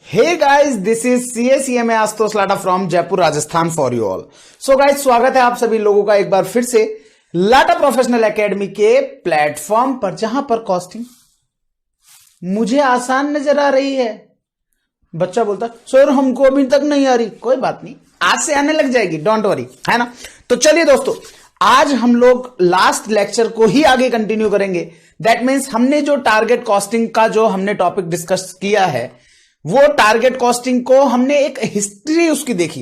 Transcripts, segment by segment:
Hey guys, this is CACMA Ashutosh Lata from Jaipur Rajasthan for you all. So guys, स्वागत है आप सभी लोगों का एक बार फिर से लाटा प्रोफेशनल एकेडमी के प्लेटफॉर्म पर, जहां पर कॉस्टिंग मुझे आसान नजर आ रही है। बच्चा बोलता सर हमको अभी तक नहीं आ रही। कोई बात नहीं, आज से आने लग जाएगी, डोंट वरी, है ना। तो चलिए दोस्तों, आज हम लोग लास्ट लेक्चर को ही आगे कंटिन्यू करेंगे। दैट मीन्स हमने जो टारगेट कॉस्टिंग का जो हमने टॉपिक डिस्कस किया है, वो टारगेट कॉस्टिंग को हमने एक हिस्ट्री उसकी देखी।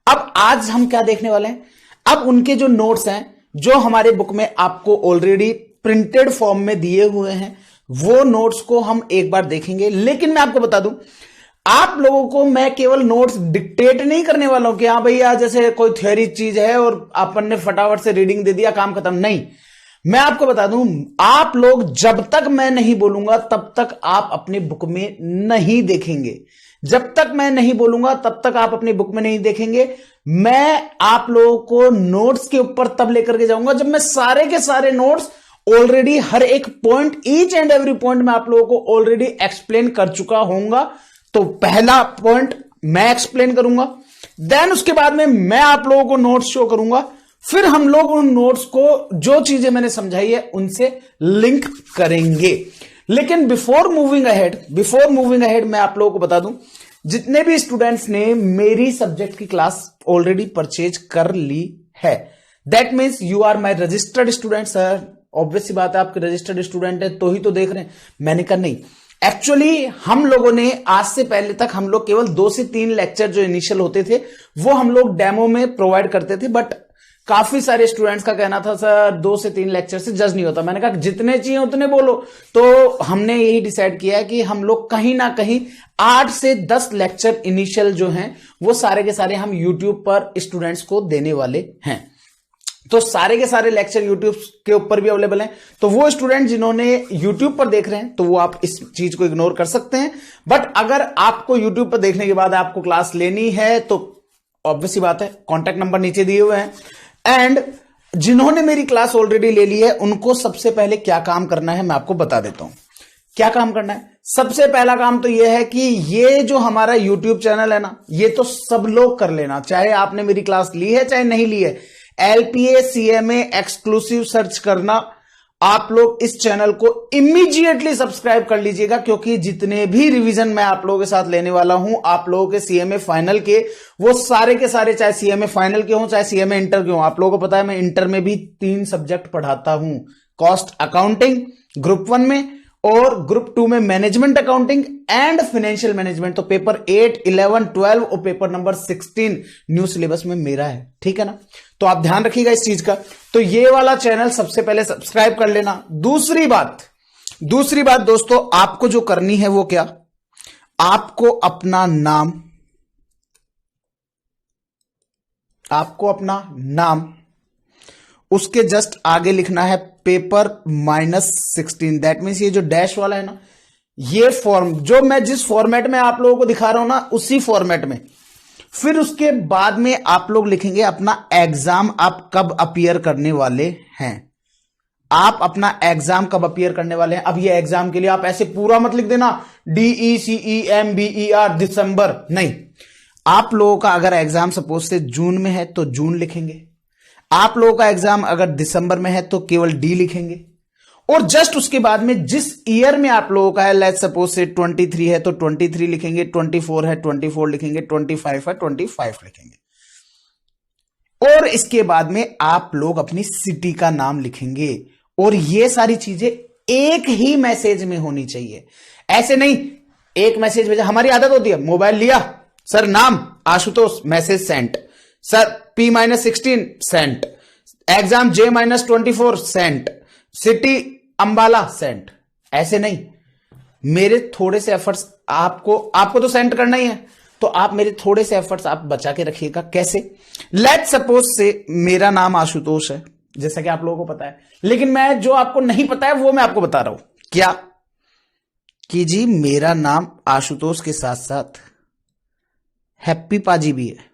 अब आज हम क्या देखने वाले हैं, अब उनके जो नोट्स हैं जो हमारे बुक में आपको ऑलरेडी प्रिंटेड फॉर्म में दिए हुए हैं, वो नोट्स को हम एक बार देखेंगे। लेकिन मैं आपको बता दूं, आप लोगों को मैं केवल नोट्स डिक्टेट नहीं करने वाला हूं कि हाँ भैया जैसे कोई थ्योरी चीज है और अपन ने फटाफट से रीडिंग दे दिया, काम खत्म। नहीं, मैं आपको बता दूं, आप लोग जब तक मैं नहीं बोलूंगा तब तक आप अपनी बुक में नहीं देखेंगे। जब तक मैं नहीं बोलूंगा तब तक आप अपनी बुक में नहीं देखेंगे। मैं आप लोगों को नोट्स के ऊपर तब लेकर के जाऊंगा जब मैं सारे के सारे नोट्स ऑलरेडी हर एक point, each and every point मैं आप लोगों को ऑलरेडी एक्सप्लेन कर चुका होऊंगा। तो पहला पॉइंट मैं एक्सप्लेन करूंगा, देन उसके बाद में मैं आप लोगों को नोट्स शो करूंगा, फिर हम लोग उन नोट्स को जो चीजें मैंने समझाई है उनसे लिंक करेंगे। लेकिन बिफोर मूविंग अहेड मैं आप लोगों को बता दूं, जितने भी स्टूडेंट्स ने मेरी सब्जेक्ट की क्लास ऑलरेडी परचेज कर ली है, that means you are my registered student. Sir obvious सी बात है, आपके रजिस्टर्ड स्टूडेंट है तो ही तो देख रहे हैं। मैंने कहा नहीं, एक्चुअली हम लोगों ने आज से पहले तक हम लोग केवल 2 से 3 लेक्चर जो इनिशियल होते थे वो हम लोग डेमो में प्रोवाइड करते थे, बट काफी सारे स्टूडेंट्स का कहना था सर 2 से 3 लेक्चर से जज नहीं होता। मैंने कहा जितने चाहिए उतने बोलो। तो हमने यही डिसाइड किया है कि हम लोग कहीं ना कहीं 8 से 10 लेक्चर इनिशियल जो हैं वो सारे के सारे हम यूट्यूब पर स्टूडेंट्स को देने वाले हैं। तो सारे के सारे लेक्चर यूट्यूब के ऊपर भी अवेलेबल हैं। तो वो स्टूडेंट जिन्होंने यूट्यूब पर देख रहे हैं तो वो आप इस चीज को इग्नोर कर सकते हैं। बट अगर आपको यूट्यूब पर देखने के बाद आपको क्लास लेनी है तो ऑब्वियस सी बात है, कॉन्टैक्ट नंबर नीचे दिए हुए हैं। एंड जिन्होंने मेरी क्लास ऑलरेडी ले ली है उनको सबसे पहले क्या काम करना है मैं आपको बता देता हूं। क्या काम करना है? सबसे पहला काम तो यह है कि ये जो हमारा YouTube चैनल है ना, ये तो सब लोग कर लेना, चाहे आपने मेरी क्लास ली है चाहे नहीं ली है। LPA CMA एक्सक्लूसिव सर्च करना, आप लोग इस चैनल को इमीडिएटली सब्सक्राइब कर लीजिएगा, क्योंकि जितने भी रिवीजन मैं आप लोगों के साथ लेने वाला हूं, आप लोगों के CMA फाइनल के, वो सारे के सारे, चाहे CMA फाइनल के हों चाहे CMA इंटर के हों। आप लोगों को पता है मैं इंटर में भी 3 सब्जेक्ट पढ़ाता हूं, कॉस्ट अकाउंटिंग ग्रुप 1 में और ग्रुप 2 में management accounting and financial management. तो पेपर 8, 11, 12 और पेपर नंबर 16 न्यू सिलेबस में मेरा है, ठीक है ना। तो आप ध्यान रखिएगा इस चीज का। तो ये वाला चैनल सबसे पहले सब्सक्राइब कर लेना। दूसरी बात दोस्तों, आपको जो करनी है वो क्या, आपको अपना नाम उसके जस्ट आगे लिखना है पेपर -16। दैट मीन्स ये जो डैश वाला है ना, ये फॉर्म जो मैं जिस फॉर्मेट में आप लोगों को दिखा रहा हूं ना, उसी फॉर्मेट में। फिर उसके बाद में आप लोग लिखेंगे अपना एग्जाम आप कब अपीयर करने वाले हैं। आप अपना एग्जाम कब अपीयर करने वाले हैं। अब ये एग्जाम के लिए आप ऐसे पूरा मत लिख देना DECEMBER दिसंबर, नहीं। आप लोगों का अगर एग्जाम सपोज से जून में है तो जून लिखेंगे, आप लोगों का एग्जाम अगर दिसंबर में है तो केवल D लिखेंगे। और जस्ट उसके बाद में जिस ईयर में आप लोगों का है, लेट्स सपोज से 23 है तो 23 लिखेंगे, 24 है 24 लिखेंगे, 25 है 25 लिखेंगे। और इसके बाद में आप लोग अपनी सिटी का नाम लिखेंगे। और ये सारी चीजें एक ही मैसेज में होनी चाहिए, ऐसे नहीं एक मैसेज भेजा। हमारी आदत होती है, मोबाइल लिया, सर नाम Ashutosh, message sent, sir P-16 sent, exam J-24 sent, city Ambala sent. ऐसे नहीं, मेरे थोड़े से एफर्ट्स आपको तो सेंड करना ही है, तो आप मेरे थोड़े से एफर्ट्स आप बचा के रखिएगा। कैसे? लेट्स सपोज से मेरा नाम आशुतोष है, जैसा कि आप लोगों को पता है, लेकिन मैं जो आपको नहीं पता है वो मैं आपको बता रहा हूं। क्या कि जी मेरा नाम आशुतोष के साथ साथ हैप्पी पाजी भी है।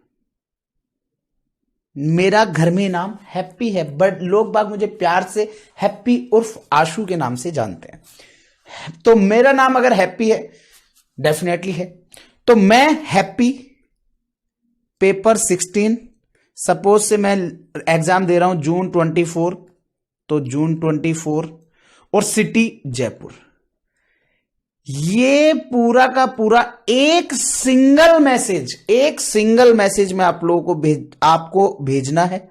मेरा घर में नाम हैप्पी है, बट लोग बाग मुझे प्यार से हैप्पी उर्फ आशु के नाम से जानते हैं। तो मेरा नाम अगर हैप्पी है, डेफिनेटली है। तो मैं हैप्पी पेपर 16, सपोज से मैं एग्जाम दे रहा हूं जून 24, तो जून 24 और सिटी जयपुर। ये पूरा का पूरा एक सिंगल मैसेज में आप लोगों को आपको भेजना है।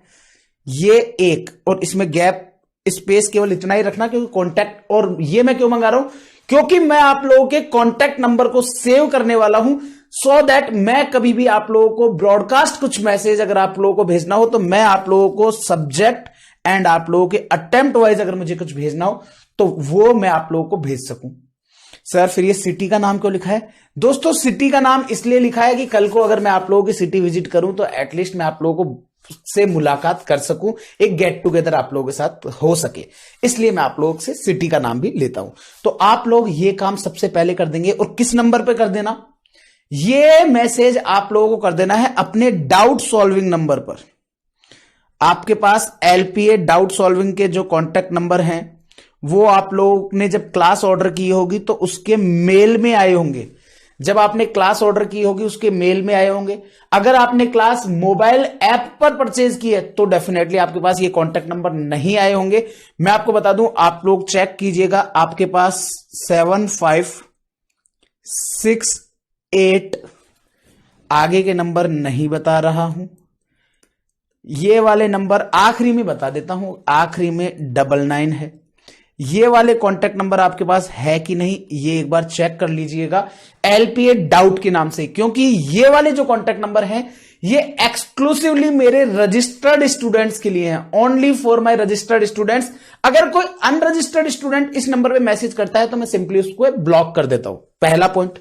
ये एक, और इसमें गैप स्पेस केवल इतना ही रखना, क्योंकि कॉन्टैक्ट, और ये मैं क्यों मंगा रहा हूं, क्योंकि मैं आप लोगों के कॉन्टैक्ट नंबर को सेव करने वाला हूं, सो दैट मैं कभी भी आप लोगों को ब्रॉडकास्ट कुछ मैसेज अगर आप लोगों को भेजना हो तो मैं आप लोगों को सब्जेक्ट एंड आप लोगों के अटेम्प्ट वाइज अगर मुझे कुछ भेजना हो तो वो मैं आप लोगों को भेज सकूं। सर फिर ये सिटी का नाम क्यों लिखा है? दोस्तों सिटी का नाम इसलिए लिखा है कि कल को अगर मैं आप लोगों की सिटी विजिट करूं तो एटलीस्ट मैं आप लोगों को से मुलाकात कर सकूं, एक गेट टुगेदर आप लोगों के साथ हो सके, इसलिए मैं आप लोगों से सिटी का नाम भी लेता हूं। तो आप लोग ये काम सबसे पहले कर देंगे, और किस नंबर पे कर देना, ये मैसेज आप लोगों को कर देना है अपने डाउट सॉल्विंग नंबर पर। आपके पास एलपीए डाउट सॉल्विंग के जो कॉन्टैक्ट नंबर हैं वो आप लोगों ने जब क्लास ऑर्डर की होगी तो उसके मेल में आए होंगे। जब आपने क्लास ऑर्डर की होगी उसके मेल में आए होंगे। अगर आपने क्लास मोबाइल ऐप पर परचेज की है तो डेफिनेटली आपके पास ये कॉन्टैक्ट नंबर नहीं आए होंगे। मैं आपको बता दूं, आप लोग चेक कीजिएगा, आपके पास 7568 आगे के नंबर नहीं बता रहा हूं, ये वाले नंबर आखिरी में बता देता हूं, आखिरी में 99 है। ये वाले कॉन्टैक्ट नंबर आपके पास है कि नहीं ये एक बार चेक कर लीजिएगा एलपीए डाउट के नाम से, क्योंकि ये वाले जो कॉन्टैक्ट नंबर हैं ये एक्सक्लूसिवली मेरे रजिस्टर्ड स्टूडेंट्स के लिए हैं, only for my registered students. अगर कोई अनरजिस्टर्ड स्टूडेंट इस नंबर पे मैसेज करता है तो मैं सिंपली उसको ब्लॉक कर देता हूं, पहला पॉइंट।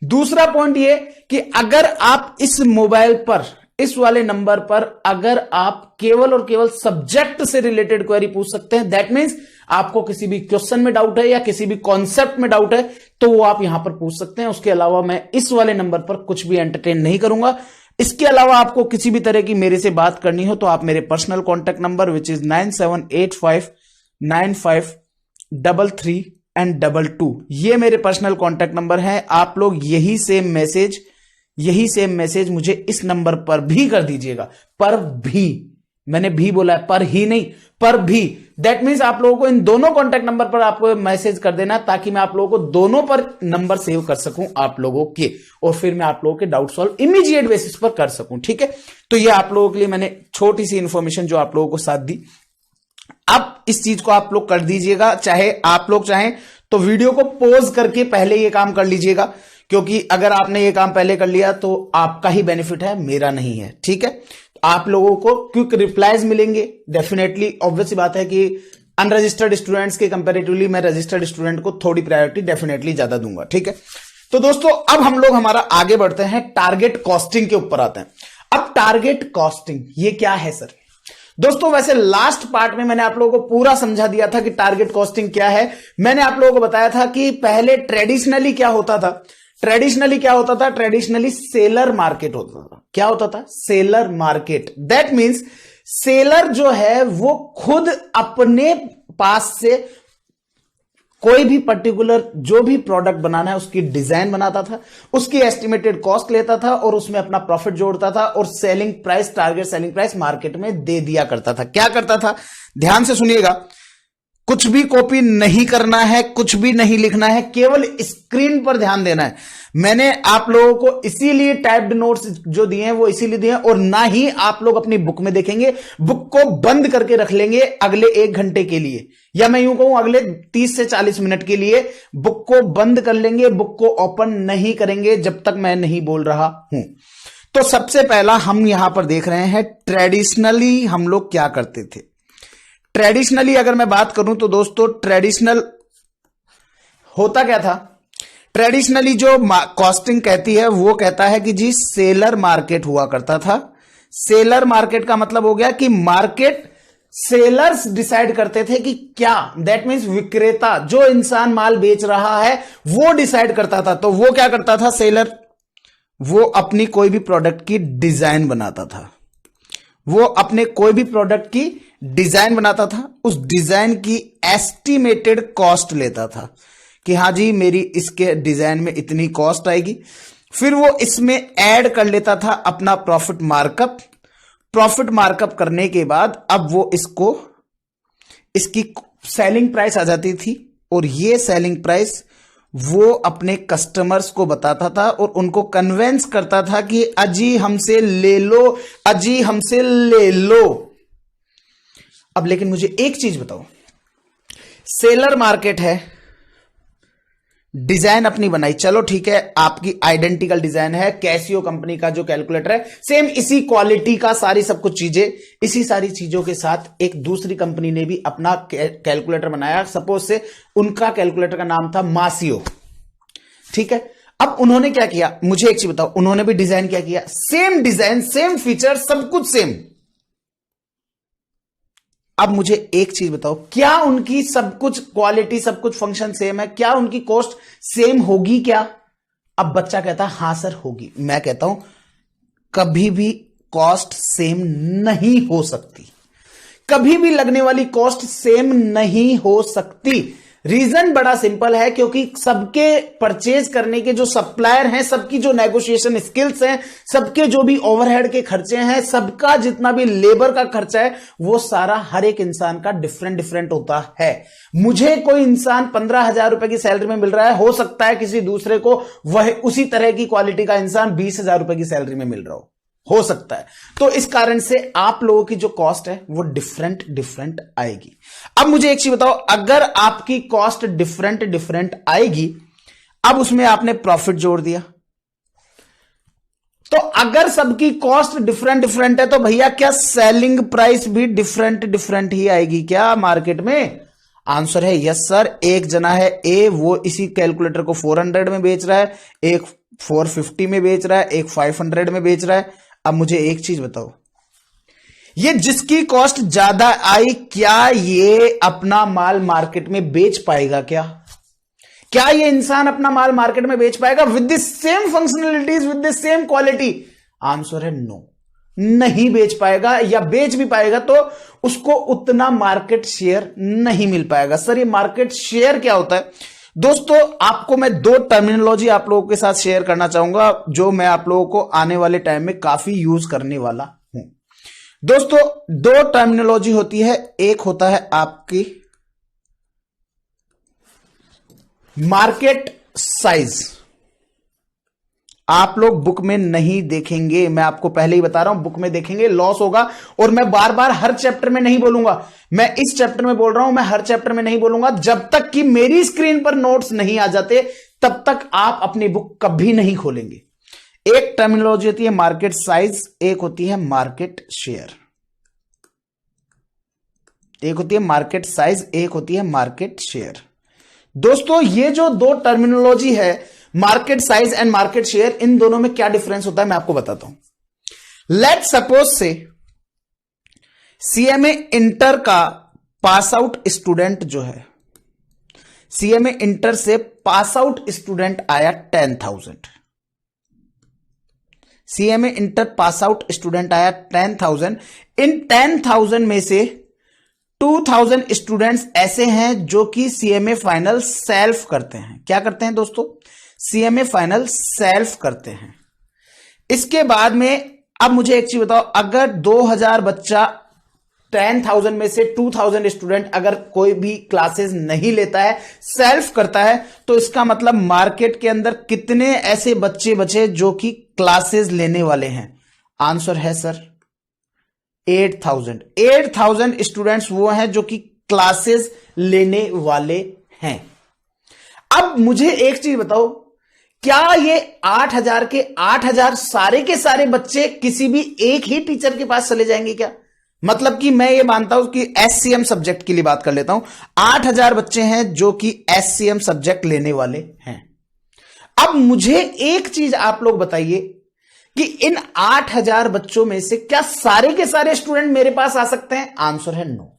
दूसरा पॉइंट ये कि अगर आप इस मोबाइल पर, इस वाले नंबर पर अगर आप केवल और केवल सब्जेक्ट से रिलेटेड क्वेरी पूछ सकते हैं, दैट मींस आपको किसी भी क्वेश्चन में डाउट है या किसी भी कॉन्सेप्ट में डाउट है तो वो आप यहां पर पूछ सकते हैं। उसके अलावा मैं इस वाले नंबर पर कुछ भी एंटरटेन नहीं करूंगा। इसके अलावा आपको किसी भी तरह की मेरे से बात करनी हो तो आप मेरे personal contact number which is 9785953332 ये मेरे पर्सनल कॉन्टैक्ट नंबर है। आप लोग यही सेम मैसेज मुझे इस नंबर पर भी कर दीजिएगा, पर भी, मैंने भी बोला है, पर ही नहीं, पर भी। दैट मींस आप लोगों को इन दोनों कॉन्टैक्ट नंबर पर आपको मैसेज कर देना ताकि मैं आप लोगों को दोनों पर नंबर सेव कर सकूं आप लोगों के, और फिर मैं आप लोगों के डाउट सॉल्व इमीडिएट बेसिस पर कर सकूं। ठीक है, तो ये आप लोगों के लिए मैंने छोटी सी इंफॉर्मेशन जो आप लोगों को साथ दी। अब इस चीज को आप लोग कर दीजिएगा, चाहे आप लोग चाहें तो वीडियो को पॉज करके पहले ये काम कर लीजिएगा, क्योंकि अगर आपने ये काम पहले कर लिया तो आपका ही बेनिफिट है, मेरा नहीं है। ठीक है, आप लोगों को क्विक रिप्लाईज मिलेंगे डेफिनेटली। ऑब्वियस बात है कि अनरजिस्टर्ड स्टूडेंट्स के कंपैरेटिवली मैं रजिस्टर्ड स्टूडेंट को थोड़ी प्रायोरिटी डेफिनेटली ज्यादा दूंगा। ठीक है, तो दोस्तों अब हम लोग हमारा आगे बढ़ते हैं, टारगेट कॉस्टिंग के ऊपर आते हैं। अब टारगेट कॉस्टिंग ये क्या है सर? दोस्तों वैसे लास्ट पार्ट में मैंने आप लोगों को पूरा समझा दिया था कि टारगेट कॉस्टिंग क्या है। मैंने आप लोगों को बताया था कि पहले ट्रेडिशनली क्या होता था, ट्रेडिशनली सेलर मार्केट होता था। क्या होता था? Seller market. That means seller जो है वो खुद अपने पास से कोई भी पर्टिकुलर जो भी प्रोडक्ट बनाना है उसकी डिजाइन बनाता था, उसकी एस्टिमेटेड कॉस्ट लेता था और उसमें अपना प्रॉफिट जोड़ता था और selling price, target selling price market में दे दिया करता था। क्या करता था? ध्यान से सुनिएगा, कुछ भी कॉपी नहीं करना है, कुछ भी नहीं लिखना है, केवल स्क्रीन पर ध्यान देना है। मैंने आप लोगों को इसीलिए टाइप्ड नोट्स जो दिए हैं वो इसीलिए दिए हैं, और ना ही आप लोग अपनी बुक में देखेंगे, बुक को बंद करके रख लेंगे अगले 1 घंटे के लिए, या मैं यूं कहूं अगले 30 से 40 मिनट के लिए बुक को बंद कर लेंगे, बुक को ओपन नहीं करेंगे जब तक मैं नहीं बोल रहा हूं। तो सबसे पहला हम यहां पर देख रहे हैं ट्रेडिशनली हम लोग क्या करते थे। ट्रेडिशनली अगर मैं बात करूं तो दोस्तों ट्रेडिशनल होता क्या था? ट्रेडिशनली जो कॉस्टिंग कहती है वो कहता है कि जी सेलर मार्केट हुआ करता था। सेलर मार्केट का मतलब हो गया कि मार्केट सेलर्स डिसाइड करते थे कि क्या, दैट मींस विक्रेता जो इंसान माल बेच रहा है वो डिसाइड करता था। तो वो क्या करता था सेलर? वो अपनी कोई भी प्रोडक्ट की डिजाइन बनाता था, वो अपने कोई भी प्रोडक्ट की डिजाइन बनाता था, उस डिजाइन की एस्टिमेटेड कॉस्ट लेता था कि हाँ जी मेरी इसके डिजाइन में इतनी कॉस्ट आएगी। फिर वो इसमें ऐड कर लेता था अपना प्रॉफिट मार्कअप। प्रॉफिट मार्कअप करने के बाद अब वो इसकी सेलिंग प्राइस आ जाती थी और ये सेलिंग प्राइस वो अपने कस्टमर्स को बताता था और उनको कन्वेंस करता था कि अजी हमसे ले लो, अजी हमसे ले लो। अब लेकिन मुझे एक चीज बताओ, सेलर मार्केट है, डिजाइन अपनी बनाई, चलो ठीक है, आपकी आइडेंटिकल डिजाइन है, कैसियो कंपनी का जो कैलकुलेटर है सेम इसी क्वालिटी का, सारी सब कुछ चीजें, इसी सारी चीजों के साथ एक दूसरी कंपनी ने भी अपना कैलकुलेटर बनाया। सपोज से उनका कैलकुलेटर का नाम था मासियो, ठीक है। अब उन्होंने क्या किया, मुझे एक चीज बताओ, उन्होंने भी डिजाइन क्या किया, सेम डिजाइन, सेम फीचर, सब कुछ सेम। अब मुझे एक चीज बताओ, क्या उनकी सब कुछ क्वालिटी, सब कुछ फंक्शन सेम है, क्या उनकी कॉस्ट सेम होगी क्या? अब बच्चा कहता है हां सर होगी। मैं कहता हूं कभी भी कॉस्ट सेम नहीं हो सकती, कभी भी लगने वाली कॉस्ट सेम नहीं हो सकती। रीजन बड़ा सिंपल है, क्योंकि सबके परचेज करने के जो सप्लायर हैं, सबकी जो नेगोशिएशन स्किल्स हैं, सबके जो भी ओवरहेड के खर्चे हैं, सबका जितना भी लेबर का खर्चा है, वो सारा हर एक इंसान का डिफरेंट होता है। मुझे कोई इंसान 15,000 रुपए की सैलरी में मिल रहा है, हो सकता है किसी दूसरे को वह उसी तरह की क्वालिटी का इंसान 20,000 रुपए की सैलरी में मिल रहा हो सकता है। तो इस कारण से आप लोगों की जो कॉस्ट है वो डिफरेंट आएगी। अब मुझे एक चीज बताओ, अगर आपकी कॉस्ट डिफरेंट आएगी, अब उसमें आपने प्रॉफिट जोड़ दिया, तो अगर सबकी कॉस्ट डिफरेंट है तो भैया क्या सेलिंग प्राइस भी डिफरेंट ही आएगी क्या मार्केट में? आंसर है यस सर। एक जना है ए, वो इसी कैलकुलेटर को 400 में बेच रहा है, एक 450 में बेच रहा है, एक 500 में बेच रहा है। अब मुझे एक चीज बताओ, ये जिसकी कॉस्ट ज्यादा आई, क्या ये अपना माल मार्केट में बेच पाएगा क्या? क्या ये इंसान अपना माल मार्केट में बेच पाएगा with the same functionalities, with the same quality? Answer है नो, नहीं बेच पाएगा, या बेच भी पाएगा तो उसको उतना मार्केट शेयर नहीं मिल पाएगा। सर ये मार्केट शेयर क्या होता है? दोस्तों आपको मैं दो टर्मिनोलॉजी आप लोगों के साथ शेयर करना चाहूंगा, जो मैं आप लोगों को आने वाले टाइम में काफी यूज करने वाला हूं। दोस्तों दो टर्मिनोलॉजी होती है, एक होता है आपकी मार्केट साइज। आप लोग बुक में नहीं देखेंगे, मैं आपको पहले ही बता रहा हूं, बुक में देखेंगे लॉस होगा। और मैं बार बार हर चैप्टर में नहीं बोलूंगा, मैं इस चैप्टर में बोल रहा हूं, मैं हर चैप्टर में नहीं बोलूंगा। जब तक कि मेरी स्क्रीन पर नोट्स नहीं आ जाते तब तक आप अपनी बुक कभी नहीं खोलेंगे। एक टर्मिनोलॉजी होती है मार्केट साइज, एक होती है मार्केट शेयर। एक होती है मार्केट साइज, एक होती है मार्केट शेयर। दोस्तों ये जो दो टर्मिनोलॉजी है, market size and market share, इन दोनों में क्या डिफरेंस होता है मैं आपको बताता हूं। लेट सपोज से सीएमए इंटर का पास आउट स्टूडेंट जो है, सीएमए इंटर से पास आउट स्टूडेंट आया 10,000, CMA inter pass out student आया 10,000। इन 10,000 में से 2,000 स्टूडेंट्स ऐसे हैं जो कि सीएमए फाइनल सेल्फ करते हैं। क्या करते हैं दोस्तों? सीएमए फाइनल सेल्फ करते हैं। इसके बाद में अब मुझे एक चीज बताओ, अगर 2,000 बच्चा 10,000 में से 2,000 स्टूडेंट अगर कोई भी क्लासेस नहीं लेता है, सेल्फ करता है, तो इसका मतलब मार्केट के अंदर कितने ऐसे बच्चे बचे जो कि क्लासेस लेने वाले हैं? आंसर है सर 8,000। 8,000 स्टूडेंट्स वो हैं जो कि क्लासेस लेने वाले हैं। अब मुझे एक चीज बताओ, क्या ये 8,000 के 8,000 सारे के सारे बच्चे किसी भी एक ही टीचर के पास चले जाएंगे क्या? मतलब कि मैं ये मानता हूं कि एससीएम सब्जेक्ट के लिए बात कर लेता हूं, 8,000 बच्चे हैं जो कि एससीएम सब्जेक्ट लेने वाले हैं। अब मुझे एक चीज आप लोग बताइए कि इन 8,000 बच्चों में से क्या सारे के सारे स्टूडेंट मेरे पास आ सकते हैं? आंसर है नो,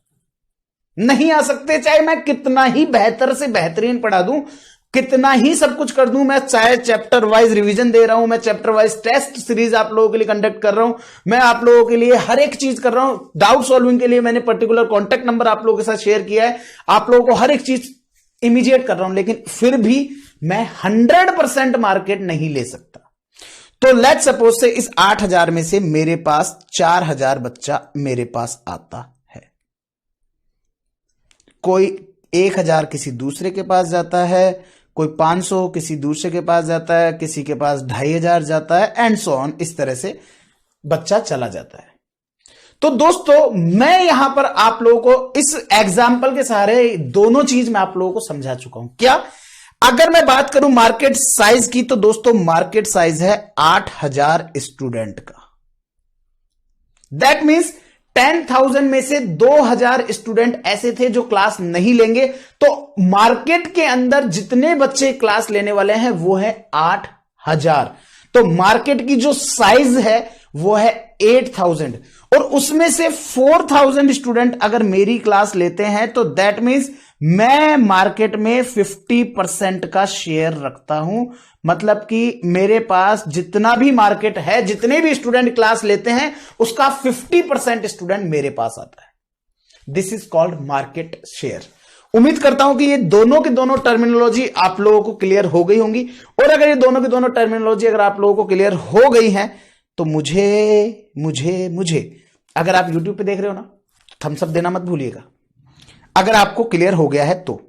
नहीं आ सकते। चाहे मैं कितना ही बेहतर से बेहतरीन पढ़ा दूं, कितना ही सब कुछ कर दूं, मैं चाहे चैप्टर वाइज रिवीजन दे रहा हूं, मैं चैप्टर वाइज टेस्ट सीरीज आप लोगों के लिए कंडक्ट कर रहा हूं, मैं आप लोगों के लिए हर एक चीज कर रहा हूं, डाउट सॉल्विंग के लिए मैंने पर्टिकुलर कॉन्टेक्ट नंबर आप लोगों के साथ शेयर किया है, आप लोगों को हर एक चीज इमीडिएट कर रहा हूं, लेकिन फिर भी मैं 100% मार्केट नहीं ले सकता। तो लेट्स सपोज से इस 8,000 में से मेरे पास 4,000 बच्चा मेरे पास आता है, कोई 1,000 किसी दूसरे के पास जाता है, कोई 500 किसी दूसरे के पास जाता है, किसी के पास 2,500 जाता है, एंड सो ऑन, इस तरह से बच्चा चला जाता है। तो दोस्तों मैं यहां पर आप लोगों को इस एग्जाम्पल के सहारे दोनों चीज मैं आप लोगों को समझा चुका हूं। क्या, अगर मैं बात करूं मार्केट साइज की, तो दोस्तों मार्केट साइज है 8,000 स्टूडेंट का। दैट मीन्स 10,000 में से 2,000 स्टूडेंट ऐसे थे जो क्लास नहीं लेंगे, तो मार्केट के अंदर जितने बच्चे क्लास लेने वाले हैं वो है 8,000। तो मार्केट की जो साइज है वो है 8,000, और उसमें से 4,000 स्टूडेंट अगर मेरी क्लास लेते हैं तो दैट मीन्स मैं मार्केट में 50% का शेयर रखता हूं। मतलब कि मेरे पास जितना भी मार्केट है, जितने भी स्टूडेंट क्लास लेते हैं, उसका 50% स्टूडेंट मेरे पास आता है। This is called market share. उम्मीद करता हूं कि ये दोनों की दोनों टर्मिनोलॉजी आप लोगों को क्लियर हो गई होंगी, और अगर ये दोनों की दोनों टर्मिनोलॉजी अगर आप लोगों को क्लियर हो गई है तो मुझे अगर आप YouTube पे देख रहे हो ना, थम्स अप देना मत भूलिएगा अगर आपको क्लियर हो गया है तो।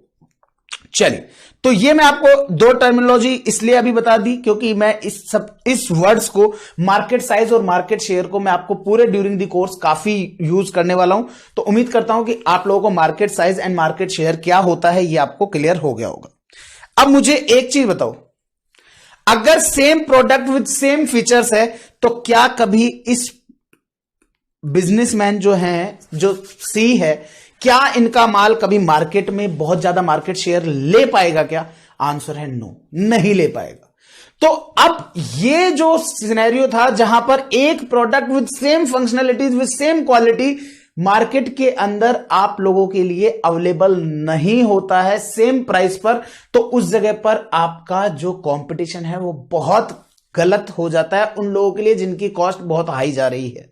चलिए, तो ये मैं आपको दो टर्मिनोलॉजी इसलिए अभी बता दी क्योंकि मैं इस वर्ड्स को, मार्केट साइज और मार्केट शेयर को, मैं आपको पूरे ड्यूरिंग द कोर्स काफी यूज करने वाला हूं। तो उम्मीद करता हूं कि आप लोगों को market size and market share क्या होता है ये आपको क्लियर हो गया होगा। अब मुझे एक चीज बताओ, अगर same product with same features है तो क्या कभी इस बिजनेसमैन जो है, जो सी है, क्या इनका माल कभी मार्केट में बहुत ज्यादा मार्केट शेयर ले पाएगा? क्या आंसर है नो, नहीं ले पाएगा। तो अब ये जो सिनेरियो था जहां पर एक product with same functionalities with same quality market के अंदर आप लोगों के लिए अवेलेबल नहीं होता है सेम प्राइस पर, तो उस जगह पर आपका जो कंपटीशन है वो बहुत गलत हो जाता है उन लोगों के लिए जिनकी कॉस्ट बहुत हाई जा रही है।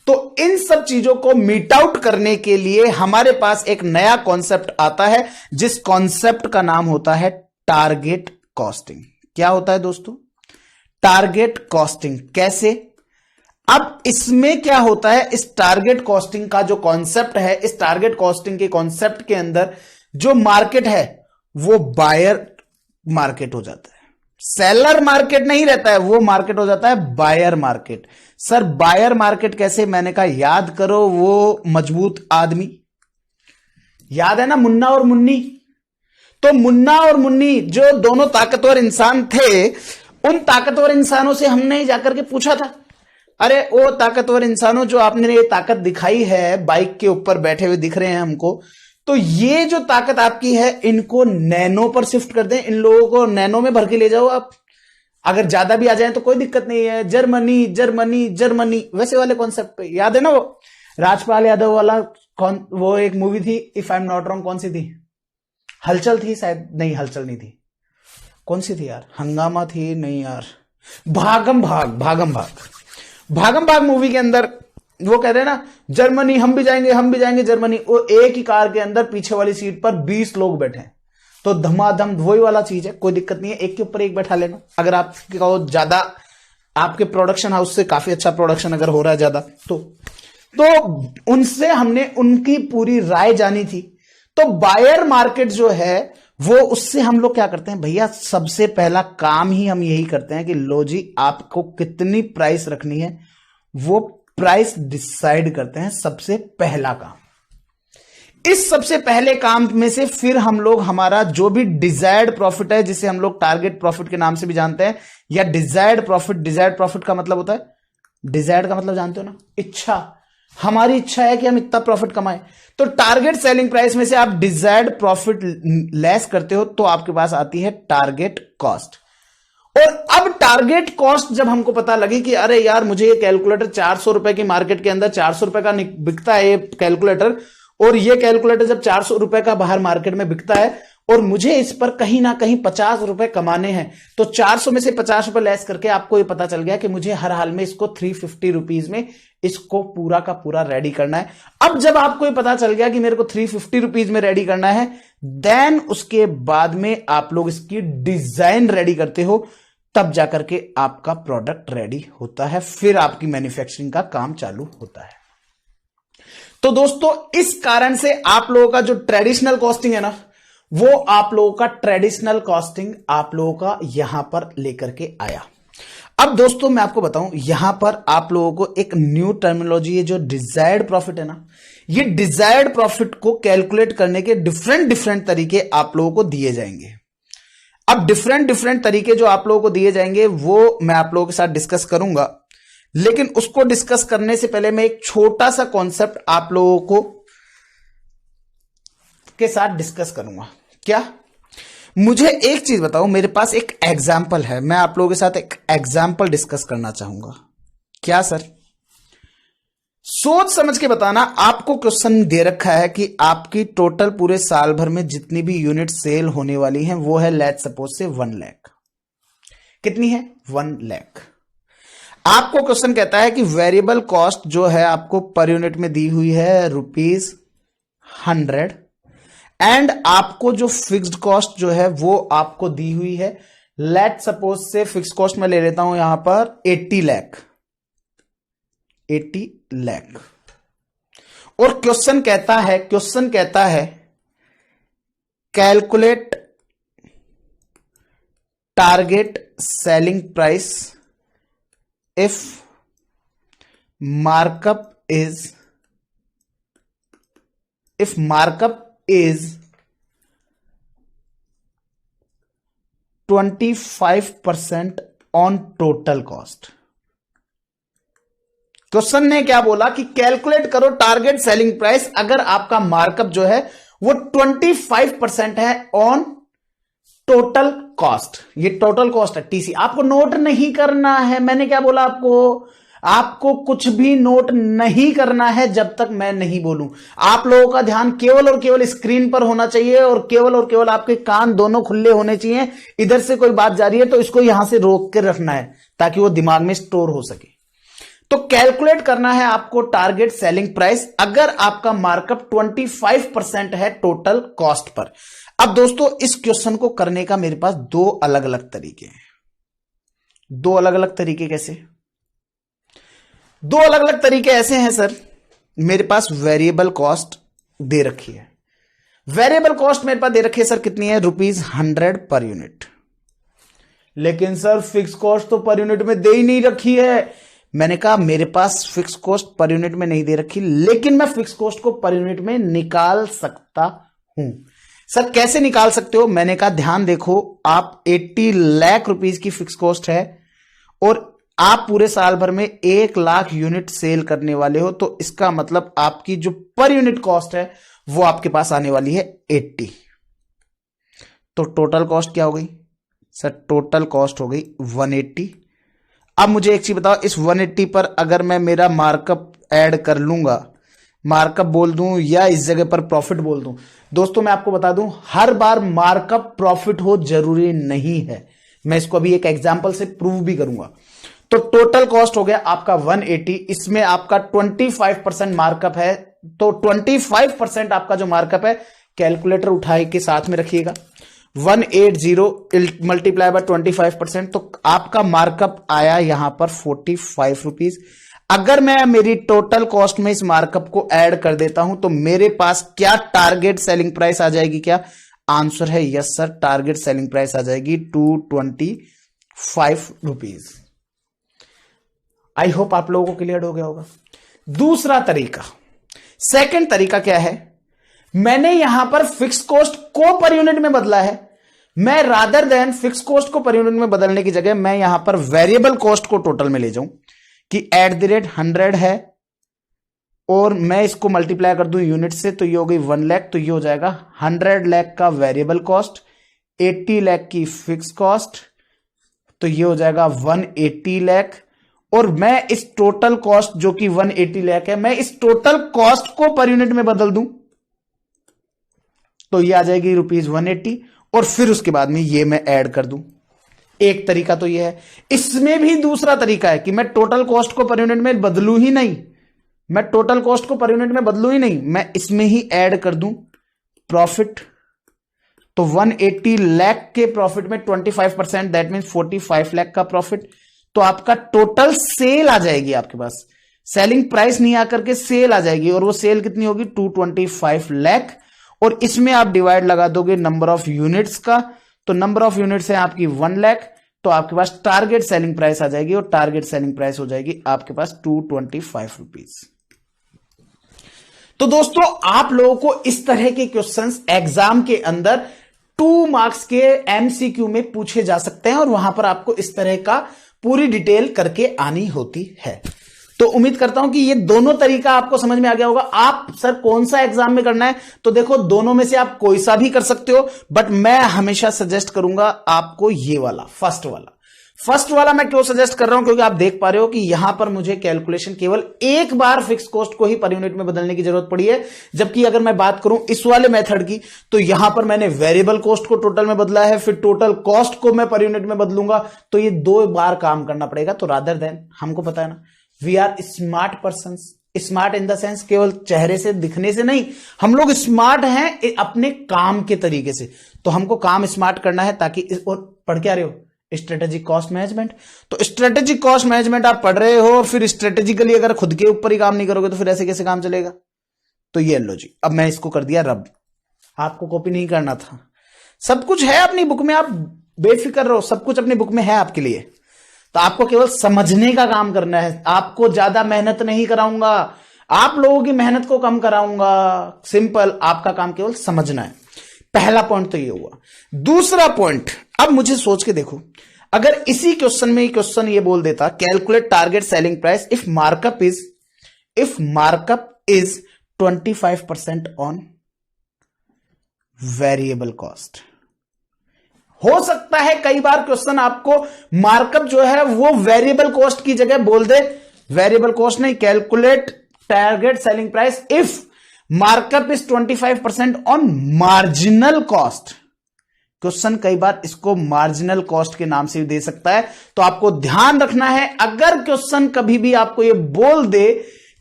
तो इन सब चीजों को मीट आउट करने के लिए हमारे पास एक नया कॉन्सेप्ट आता है, जिस कॉन्सेप्ट का नाम होता है टारगेट कॉस्टिंग। क्या होता है दोस्तों? Target costing. कैसे? अब इसमें क्या होता है, इस टारगेट कॉस्टिंग का जो कॉन्सेप्ट है, इस टारगेट कॉस्टिंग के कॉन्सेप्ट के अंदर जो मार्केट है वो बायर मार्केट हो जाता है, सेलर मार्केट नहीं रहता है, वो मार्केट हो जाता है buyer market. Sir buyer market कैसे? मैंने कहा याद करो वो मजबूत आदमी, याद है ना, मुन्ना और मुन्नी। तो मुन्ना और मुन्नी जो दोनों ताकतवर इंसान थे, उन ताकतवर इंसानों से हमने जाकर के पूछा था, अरे वो ताकतवर इंसानों जो आपने ये ताकत दिखाई है, बाइक के ऊपर बैठे हुए दिख रहे हैं हमको, तो ये जो ताकत आपकी है इनको नैनो पर शिफ्ट कर दें, इन लोगों को नैनो में भर के ले जाओ आप, अगर ज्यादा भी आ जाए तो कोई दिक्कत नहीं है। जर्मनी जर्मनी जर्मनी वैसे वाले कॉन्सेप्ट पे, याद है ना वो राजपाल यादव वाला, कौन वो एक मूवी थी, if I am not wrong, कौन सी थी? हलचल थी शायद, नहीं हलचल नहीं थी, कौन सी थी यार? हंगामा थी? नहीं यार, भागम भाग, भागम भाग, भागम भाग मूवी के अंदर वो कहते हैं ना, जर्मनी हम भी जाएंगे जर्मनी। वो एक ही कार के अंदर पीछे वाली सीट पर 20 लोग बैठे हैं, तो धमाधम वही वाला चीज है, कोई दिक्कत नहीं है, एक के ऊपर एक बैठा लेना। अगर आप कहो ज्यादा, आपके प्रोडक्शन हाउस से काफी अच्छा प्रोडक्शन अगर हो रहा है ज्यादा, तो उनसे हमने उनकी पूरी राय जानी थी। तो बायर मार्केट जो है वो, उससे हम लोग क्या करते हैं भैया, सबसे पहला काम ही हम यही करते हैं कि लो जी आपको कितनी प्राइस रखनी है, वो प्राइस डिसाइड करते हैं, सबसे पहला काम। इस सबसे पहले काम में से फिर हम लोग हमारा जो भी डिजायर्ड प्रॉफिट है, जिसे हम लोग टारगेट प्रॉफिट के नाम से भी जानते हैं, या डिजायर्ड प्रॉफिट। डिजायर्ड प्रॉफिट का मतलब होता है, डिजायर्ड का मतलब जानते हो ना, इच्छा। हमारी इच्छा है कि हम इतना प्रॉफिट कमाएं, तो टारगेट सेलिंग प्राइस में से आप डिजायर्ड प्रॉफिट लेस करते हो तो आपके पास आती है टारगेट कॉस्ट। और अब टारगेट कॉस्ट जब हमको पता लगी कि अरे यार मुझे ये कैलकुलेटर 400 रुपए की मार्केट के अंदर 400 रुपए का बिकता है ये कैलकुलेटर, और ये कैलकुलेटर जब 400 रुपए का बाहर मार्केट में बिकता है और मुझे इस पर कहीं ना कहीं 50 रुपए कमाने हैं, तो 400 में से 50 रुपए लेस करके आपको ये पता चल गया कि मुझे हर हाल में इसको 350 रुपीज में इसको पूरा का पूरा रेडी करना है। अब जब आपको ये पता चल गया कि मेरे को 350 रुपीज में रेडी करना है, देन उसके बाद में आप लोग इसकी डिजाइन रेडी करते हो तब जाकर के आपका प्रोडक्ट रेडी होता है, फिर आपकी मैन्युफैक्चरिंग का काम चालू होता है। तो दोस्तों इस कारण से आप लोगों का जो ट्रेडिशनल कॉस्टिंग है ना, वो आप लोगों का ट्रेडिशनल कॉस्टिंग आप लोगों का यहां पर लेकर के आया। अब दोस्तों मैं आपको बताऊं, यहां पर आप लोगों को एक न्यू टर्मिनोलॉजी है, जो डिजायर्ड प्रॉफिट है ना, ये डिजायर्ड प्रॉफिट को कैलकुलेट करने के डिफरेंट तरीके आप लोगों को दिए जाएंगे। अब डिफरेंट तरीके जो आप लोगों को दिए जाएंगे वो मैं आप लोगों के साथ डिस्कस करूंगा, लेकिन उसको डिस्कस करने से पहले मैं एक छोटा सा कॉन्सेप्ट आप लोगों को के साथ डिस्कस करूंगा। क्या? मुझे एक चीज बताओ, मेरे पास एक एग्जाम्पल है, मैं आप लोगों के साथ एक एग्जाम्पल डिस्कस करना चाहूंगा। क्या सर? सोच समझ के बताना। आपको क्वेश्चन दे रखा है कि आपकी टोटल पूरे साल भर में जितनी भी यूनिट सेल होने वाली हैं वो है, लेट्स सपोज से 1 लाख। कितनी है? 1 लाख। आपको क्वेश्चन कहता है कि वेरिएबल कॉस्ट जो है आपको पर यूनिट में दी हुई है ₹100, एंड आपको जो फिक्स्ड कॉस्ट जो है वो आपको दी हुई है, लेट सपोज से फिक्स्ड कॉस्ट में ले लेता हूं यहां पर 80 लाख। 80 लाख। और क्वेश्चन कहता है calculate target selling price if markup is 25% on total cost. Question ने क्या बोला कि कैलकुलेट करो टारगेट सेलिंग प्राइस अगर आपका मार्कअप जो है वो 25% है ऑन टोटल कॉस्ट। ये टोटल कॉस्ट है, टीसी। आपको नोट नहीं करना है, मैंने क्या बोला आपको कुछ भी नोट नहीं करना है जब तक मैं नहीं बोलूं। आप लोगों का ध्यान केवल और केवल स्क्रीन पर होना चाहिए, और केवल आपके कान दोनों खुले होने चाहिए। इधर से कोई बात जा रही है तो इसको यहां से रोक के रखना है ताकि वो दिमाग में स्टोर हो सके। तो कैलकुलेट करना है आपको टारगेट सेलिंग प्राइस अगर आपका मार्कअप 25% है टोटल कॉस्ट पर। अब दोस्तों इस क्वेश्चन को करने का मेरे पास 2 अलग अलग तरीके हैं। 2 अलग अलग तरीके कैसे? 2 अलग अलग तरीके ऐसे हैं सर, मेरे पास वेरिएबल कॉस्ट दे रखी है। वेरिएबल कॉस्ट मेरे पास दे रखी है सर, कितनी है? ₹100 पर यूनिट। लेकिन सर फिक्स कॉस्ट तो पर यूनिट में दे ही नहीं रखी है। मैंने कहा मेरे पास फिक्स कॉस्ट पर यूनिट में नहीं दे रखी, लेकिन मैं फिक्स कॉस्ट को पर यूनिट में निकाल सकता हूं। सर कैसे निकाल सकते हो? मैंने कहा ध्यान देखो, आप 80 लाख रुपीस की फिक्स कॉस्ट है और आप पूरे साल भर में 1 लाख यूनिट सेल करने वाले हो, तो इसका मतलब आपकी जो पर यूनिट कॉस्ट है वो आपके पास आने वाली है 80। तो टोटल कॉस्ट क्या हो गई सर? टोटल कॉस्ट हो गई 180। अब मुझे एक चीज बताओ, इस 180 पर अगर मैं मेरा मार्कअप ऐड कर लूंगा, मार्कअप बोल दूं या इस जगह पर प्रॉफिट बोल दूं, दोस्तों मैं आपको बता दूं हर बार मार्कअप प्रॉफिट हो जरूरी नहीं है। मैं इसको अभी एक एग्जांपल से प्रूव भी करूंगा। तो टोटल कॉस्ट हो गया आपका 180, इसमें आपका 25% मार्कअप है, तो 25% आपका जो मार्कअप है कैलकुलेटर उठाए के साथ में रखिएगा। 180 मल्टीप्लाई बाय 25%, तो आपका मार्कअप आया यहां पर 45 रुपीज। अगर मैं मेरी टोटल कॉस्ट में इस मार्कअप को ऐड कर देता हूं तो मेरे पास क्या टारगेट सेलिंग प्राइस आ जाएगी? क्या आंसर है? Yes sir, target selling price आ जाएगी 225 रुपीज। आई होप आप लोगों को क्लियर हो गया होगा। दूसरा तरीका, सेकंड तरीका क्या है? मैंने यहां पर फिक्स कॉस्ट को पर यूनिट में बदला है। मैं रादर देन फिक्स कॉस्ट को पर यूनिट में बदलने की जगह मैं यहां पर वेरिएबल कॉस्ट को टोटल में ले जाऊं कि @100 है और मैं इसको मल्टीप्लाई कर दूं यूनिट से, तो ये हो गई 1 लाख। तो ये हो जाएगा 100 लाख का वेरिएबल कॉस्ट, 80 लाख की फिक्स कॉस्ट, तो ये हो जाएगा 180 लाख। और मैं इस टोटल कॉस्ट जो कि 180 लाख है, मैं इस टोटल कॉस्ट को पर यूनिट में बदल दूं तो ये आ जाएगी ₹180, और फिर उसके बाद में ये मैं ऐड कर दूं। एक तरीका तो ये है। इसमें भी दूसरा तरीका है कि मैं टोटल कॉस्ट को पर यूनिट में बदलू ही नहीं, मैं टोटल कॉस्ट को पर यूनिट में बदलू ही नहीं, मैं इसमें ही ऐड कर दूं प्रॉफिट। तो 180 लाख के प्रॉफिट में 25%, दैट मीन 45 लाख का प्रॉफिट। तो आपका टोटल सेल आ जाएगी आपके पास, सेलिंग प्राइस नहीं आकर के सेल आ जाएगी, और वो सेल कितनी होगी 225 लाख। और इसमें आप डिवाइड लगा दोगे नंबर ऑफ यूनिट्स का, तो नंबर ऑफ यूनिट्स है आपकी 1 लाख, तो आपके पास टारगेट सेलिंग प्राइस आ जाएगी, और टारगेट सेलिंग प्राइस हो जाएगी आपके पास 225 रुपीज। तो दोस्तों आप लोगों को इस तरह के क्वेश्चंस एग्जाम के अंदर 2 मार्क्स के एमसीक्यू में पूछे जा सकते हैं, और वहां पर आपको इस तरह का पूरी डिटेल करके आनी होती है। तो उम्मीद करता हूं कि ये दोनों तरीका आपको समझ में आ गया होगा। आप सर कौन सा एग्जाम में करना है, तो देखो दोनों में से आप कोई सा भी कर सकते हो, बट मैं हमेशा सजेस्ट करूंगा आपको ये वाला फर्स्ट वाला मैं क्यों सजेस्ट कर रहा हूं, क्योंकि आप देख पा रहे हो कि यहां पर मुझे कैलकुलेशन केवल एक बार फिक्स कॉस्ट को ही पर यूनिट में बदलने की जरूरत पड़ी है। जबकि अगर मैं बात करूं इस वाले मेथड की, तो यहां पर मैंने वेरिएबल कॉस्ट को टोटल में बदला है, फिर टोटल कॉस्ट को मैं पर यूनिट में बदलूंगा, तो ये 2 बार काम करना पड़ेगा। तो रादर देन, हमको पता है ना, we are smart person, smart in the sense केवल चेहरे से दिखने से नहीं, हम लोग स्मार्ट हैं अपने काम के तरीके से। तो हमको काम स्मार्ट करना है, ताकि और पढ़ क्या रहे हो, स्ट्रेटेजिक कॉस्ट मैनेजमेंट। तो स्ट्रेटेजिक कॉस्ट मैनेजमेंट आप पढ़ रहे हो, फिर स्ट्रेटेजिकली अगर खुद के ऊपर ही काम नहीं करोगे तो फिर ऐसे कैसे काम चलेगा। तो ये लो जी, अब मैं इसको कर दिया रब, आपको कॉपी नहीं करना था, सब कुछ है अपनी बुक में, आप बेफिक्र रहो, सब कुछ अपनी बुक में है आपके लिए। तो आपको केवल समझने का काम करना है, आपको ज्यादा मेहनत नहीं कराऊंगा, आप लोगों की मेहनत को कम कराऊंगा, सिंपल, आपका काम केवल समझना है। पहला पॉइंट तो ये हुआ। दूसरा पॉइंट, अब मुझे सोच के देखो, अगर इसी क्वेश्चन में क्वेश्चन ये बोल देता calculate target selling price if markup is 25% on variable cost. हो सकता है कई बार क्वेश्चन आपको मार्कअप जो है वो वेरिएबल कॉस्ट की जगह बोल दे, वेरिएबल कॉस्ट नहीं, calculate target selling price if markup is 25% on marginal cost. Question कई बार इसको मार्जिनल कॉस्ट के नाम से भी दे सकता है। तो आपको ध्यान रखना है, अगर क्वेश्चन कभी भी आपको ये बोल दे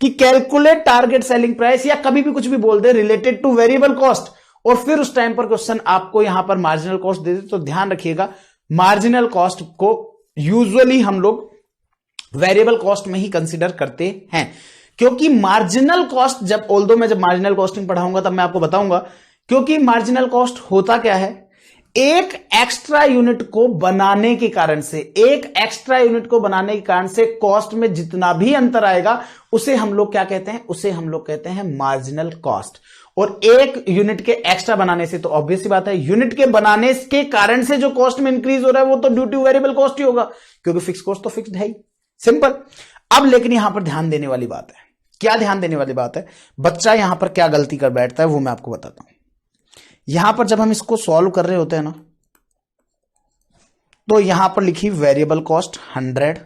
कि कैलकुलेट टारगेट सेलिंग प्राइस, या कभी भी कुछ भी बोल दे रिलेटेड टू वेरिएबल कॉस्ट, और फिर उस टाइम पर क्वेश्चन आपको यहां पर मार्जिनल कॉस्ट दे दे, तो ध्यान रखिएगा मार्जिनल कॉस्ट को यूजुअली हम लोग वेरिएबल कॉस्ट में ही कंसीडर करते हैं। क्योंकि मार्जिनल कॉस्ट जब मैं जब मार्जिनल कॉस्टिंग पढ़ाऊंगा तब मैं आपको बताऊंगा, क्योंकि मार्जिनल कॉस्ट होता क्या है, एक एक्स्ट्रा यूनिट को बनाने के कारण से कॉस्ट में जितना भी अंतर आएगा उसे हम लोग क्या कहते हैं, उसे हम लोग कहते हैं मार्जिनल कॉस्ट। और एक यूनिट के एक्स्ट्रा बनाने से, तो ऑब्वियस सी बात है, यूनिट के बनाने के कारण से जो कॉस्ट में इंक्रीज हो रहा है वो तो ड्यू टू वेरिएबल कॉस्ट ही होगा, क्योंकि फिक्स कॉस्ट तो फिक्स्ड है ही, सिंपल। अब लेकिन यहां पर ध्यान देने वाली बात है, क्या ध्यान देने वाली बात है, बच्चा यहां पर क्या गलती कर बैठता है वो मैं आपको बताता हूं। यहां पर जब हम इसको सॉल्व कर रहे होते हैं ना, तो यहां पर लिखी वेरिएबल कॉस्ट 100,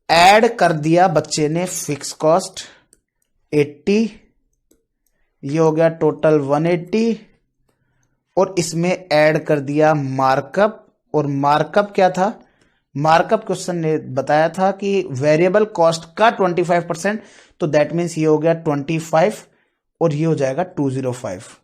ऐड कर दिया बच्चे ने फिक्स कॉस्ट 80, ये हो गया टोटल 180, और इसमें ऐड कर दिया मार्कअप। और मार्कअप क्या था, मार्कअप क्वेश्चन ने बताया था कि वेरिएबल कॉस्ट का 25%, तो दैट मीन्स ये हो गया 25 और ये हो जाएगा 205।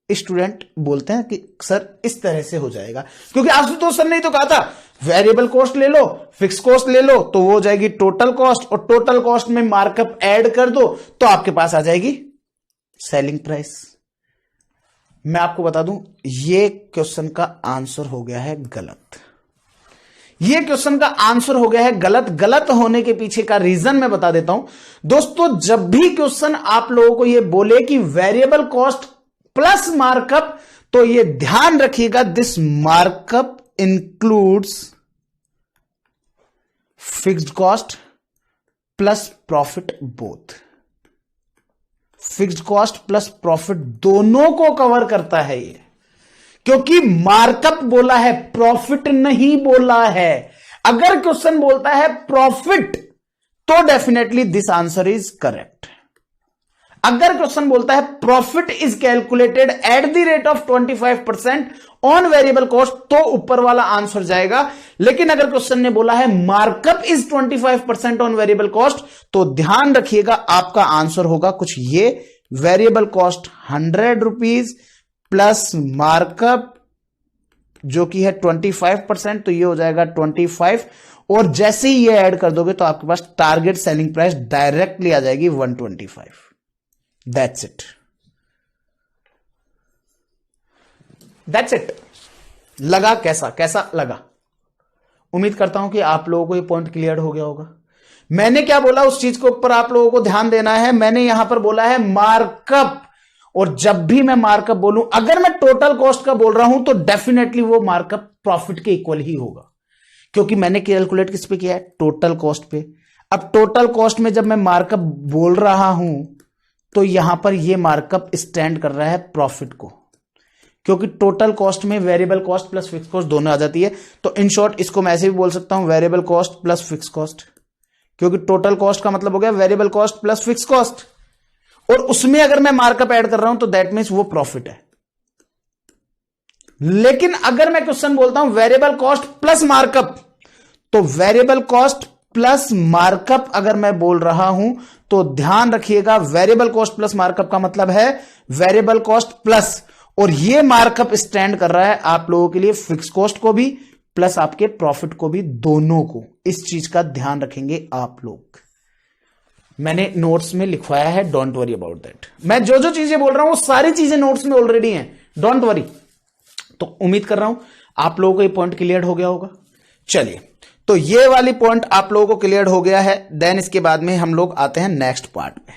स्टूडेंट बोलते हैं कि सर इस तरह से हो जाएगा, क्योंकि आशुतोष सर ने तो कहा था वेरिएबल कॉस्ट ले लो, फिक्स कॉस्ट ले लो, तो वो हो जाएगी टोटल कॉस्ट, और टोटल कॉस्ट में मार्कअप ऐड कर दो तो आपके पास आ जाएगी सेलिंग प्राइस। मैं आपको बता दूं, ये क्वेश्चन का आंसर हो गया है गलत। ये क्वेश्चन का आंसर हो गया है गलत। गलत होने के पीछे का रीजन मैं बता देता हूं दोस्तों। जब भी क्वेश्चन आप लोगों को ये बोले कि वेरिएबल कॉस्ट प्लस मार्कअप, तो ये ध्यान रखिएगा, this markup includes fixed cost plus profit both. Fixed cost plus profit दोनों को कवर करता है ये, क्योंकि मार्कअप बोला है, प्रॉफिट नहीं बोला है। अगर क्वेश्चन बोलता है प्रॉफिट, तो definitely this answer is correct. अगर क्वेश्चन बोलता है profit is calculated at the rate of 25% on variable cost, तो ऊपर वाला आंसर जाएगा। लेकिन अगर क्वेश्चन ने बोला है markup is 25% on variable cost, तो ध्यान रखिएगा आपका आंसर होगा कुछ ये, variable cost 100 rupees plus markup जो कि है 25%, तो ये हो जाएगा 25, और जैसे ही ये ऐड कर दोगे तो आपके पास टारगेट सेलिंग प्राइस डायरेक्टली आ जाएगी 125। That's it, that's it. लगा कैसा लगा? उम्मीद करता हूं कि आप लोगों को ये पॉइंट क्लियर हो गया होगा। मैंने क्या बोला उस चीज के ऊपर आप लोगों को ध्यान देना है। मैंने यहां पर बोला है मार्कअप, और जब भी मैं मार्कअप बोलूं, अगर मैं टोटल कॉस्ट का बोल रहा हूं तो डेफिनेटली वो मार्कअप प्रॉफिट के इक्वल ही होगा, क्योंकि मैंने कैलकुलेट किस पे किया है? टोटल कॉस्ट पे। अब टोटल कॉस्ट में जब मैं मार्कअप बोल रहा हूं तो यहां पर ये मार्कअप स्टैंड कर रहा है प्रॉफिट को, क्योंकि टोटल कॉस्ट में variable cost plus fix cost दोनों आ जाती है। तो इन शॉर्ट इसको मैं ऐसे भी बोल सकता हूं variable cost plus fix cost, क्योंकि टोटल कॉस्ट का मतलब हो गया variable cost plus fix cost, और उसमें अगर मैं मार्कअप ऐड कर रहा हूं तो दैट मीन्स वो प्रॉफिट है। लेकिन अगर मैं क्वेश्चन बोलता हूं वेरिएबल कॉस्ट प्लस मार्कअप, तो वेरिएबल कॉस्ट प्लस मार्कअप अगर मैं बोल रहा हूं तो ध्यान रखिएगा, वेरिएबल कॉस्ट प्लस मार्कअप का मतलब है वेरिएबल कॉस्ट प्लस, और ये मार्कअप स्टैंड कर रहा है आप लोगों के लिए फिक्स कॉस्ट को भी प्लस आपके प्रॉफिट को भी, दोनों को। इस चीज का ध्यान रखेंगे आप लोग। मैंने नोट्स में लिखवाया है, डोंट वरी अबाउट दैट। मैं जो जो चीजें बोल रहा हूं वो सारी चीजें नोट्स में ऑलरेडी हैं, डोंट वरी। तो उम्मीद कर रहा हूं आप लोगों को ये पॉइंट क्लियर हो गया होगा। चलिए, तो ये वाली पॉइंट आप लोगों को क्लियर हो गया है। देन इसके बाद में हम लोग आते हैं नेक्स्ट पार्ट में।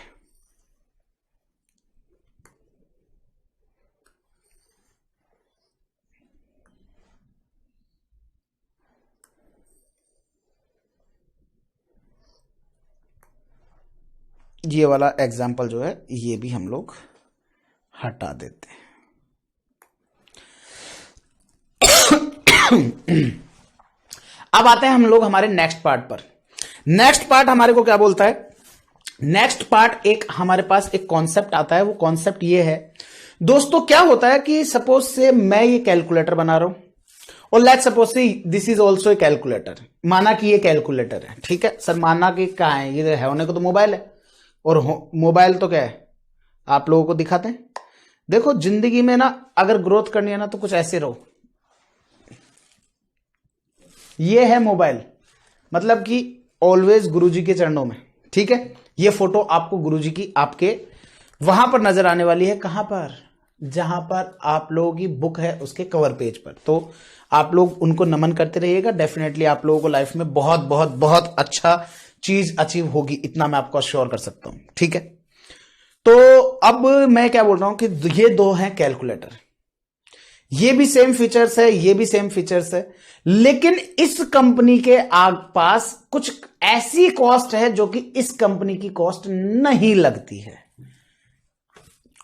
ये वाला एग्जाम्पल जो है ये भी हम लोग हटा देते हैं। अब आते हैं हम लोग हमारे नेक्स्ट पार्ट पर। नेक्स्ट पार्ट हमारे को क्या बोलता है? नेक्स्ट पार्ट एक हमारे पास एक कॉन्सेप्ट आता है। वो कॉन्सेप्ट ये है दोस्तों, क्या होता है कि सपोज से मैं ये कैलकुलेटर बना रहा हूं, और लेट सपोज से this is also a calculator. माना कि ये कैलकुलेटर है, ठीक है सर, माना कि कहां है ये? है होने को तो मोबाइल है, और मोबाइल तो क्या है आप लोगों को दिखाते हैं। देखो जिंदगी में ना अगर ग्रोथ करनी है ना तो कुछ ऐसे रहो। ये है मोबाइल, मतलब कि ऑलवेज गुरुजी के चरणों में, ठीक है। ये फोटो आपको गुरुजी की आपके वहां पर नजर आने वाली है। कहां पर? जहां पर आप लोगों की बुक है उसके कवर पेज पर। तो आप लोग उनको नमन करते रहिएगा, डेफिनेटली आप लोगों को लाइफ में बहुत बहुत बहुत अच्छा चीज अचीव होगी, इतना मैं आपको अश्योर कर सकता हूं, ठीक है। तो अब मैं क्या बोल रहा हूं कि ये दो हैं कैलकुलेटर, ये भी सेम फीचर्स है, ये भी सेम फीचर्स है, लेकिन इस कंपनी के पास कुछ ऐसी कॉस्ट है जो कि इस कंपनी की कॉस्ट नहीं लगती है।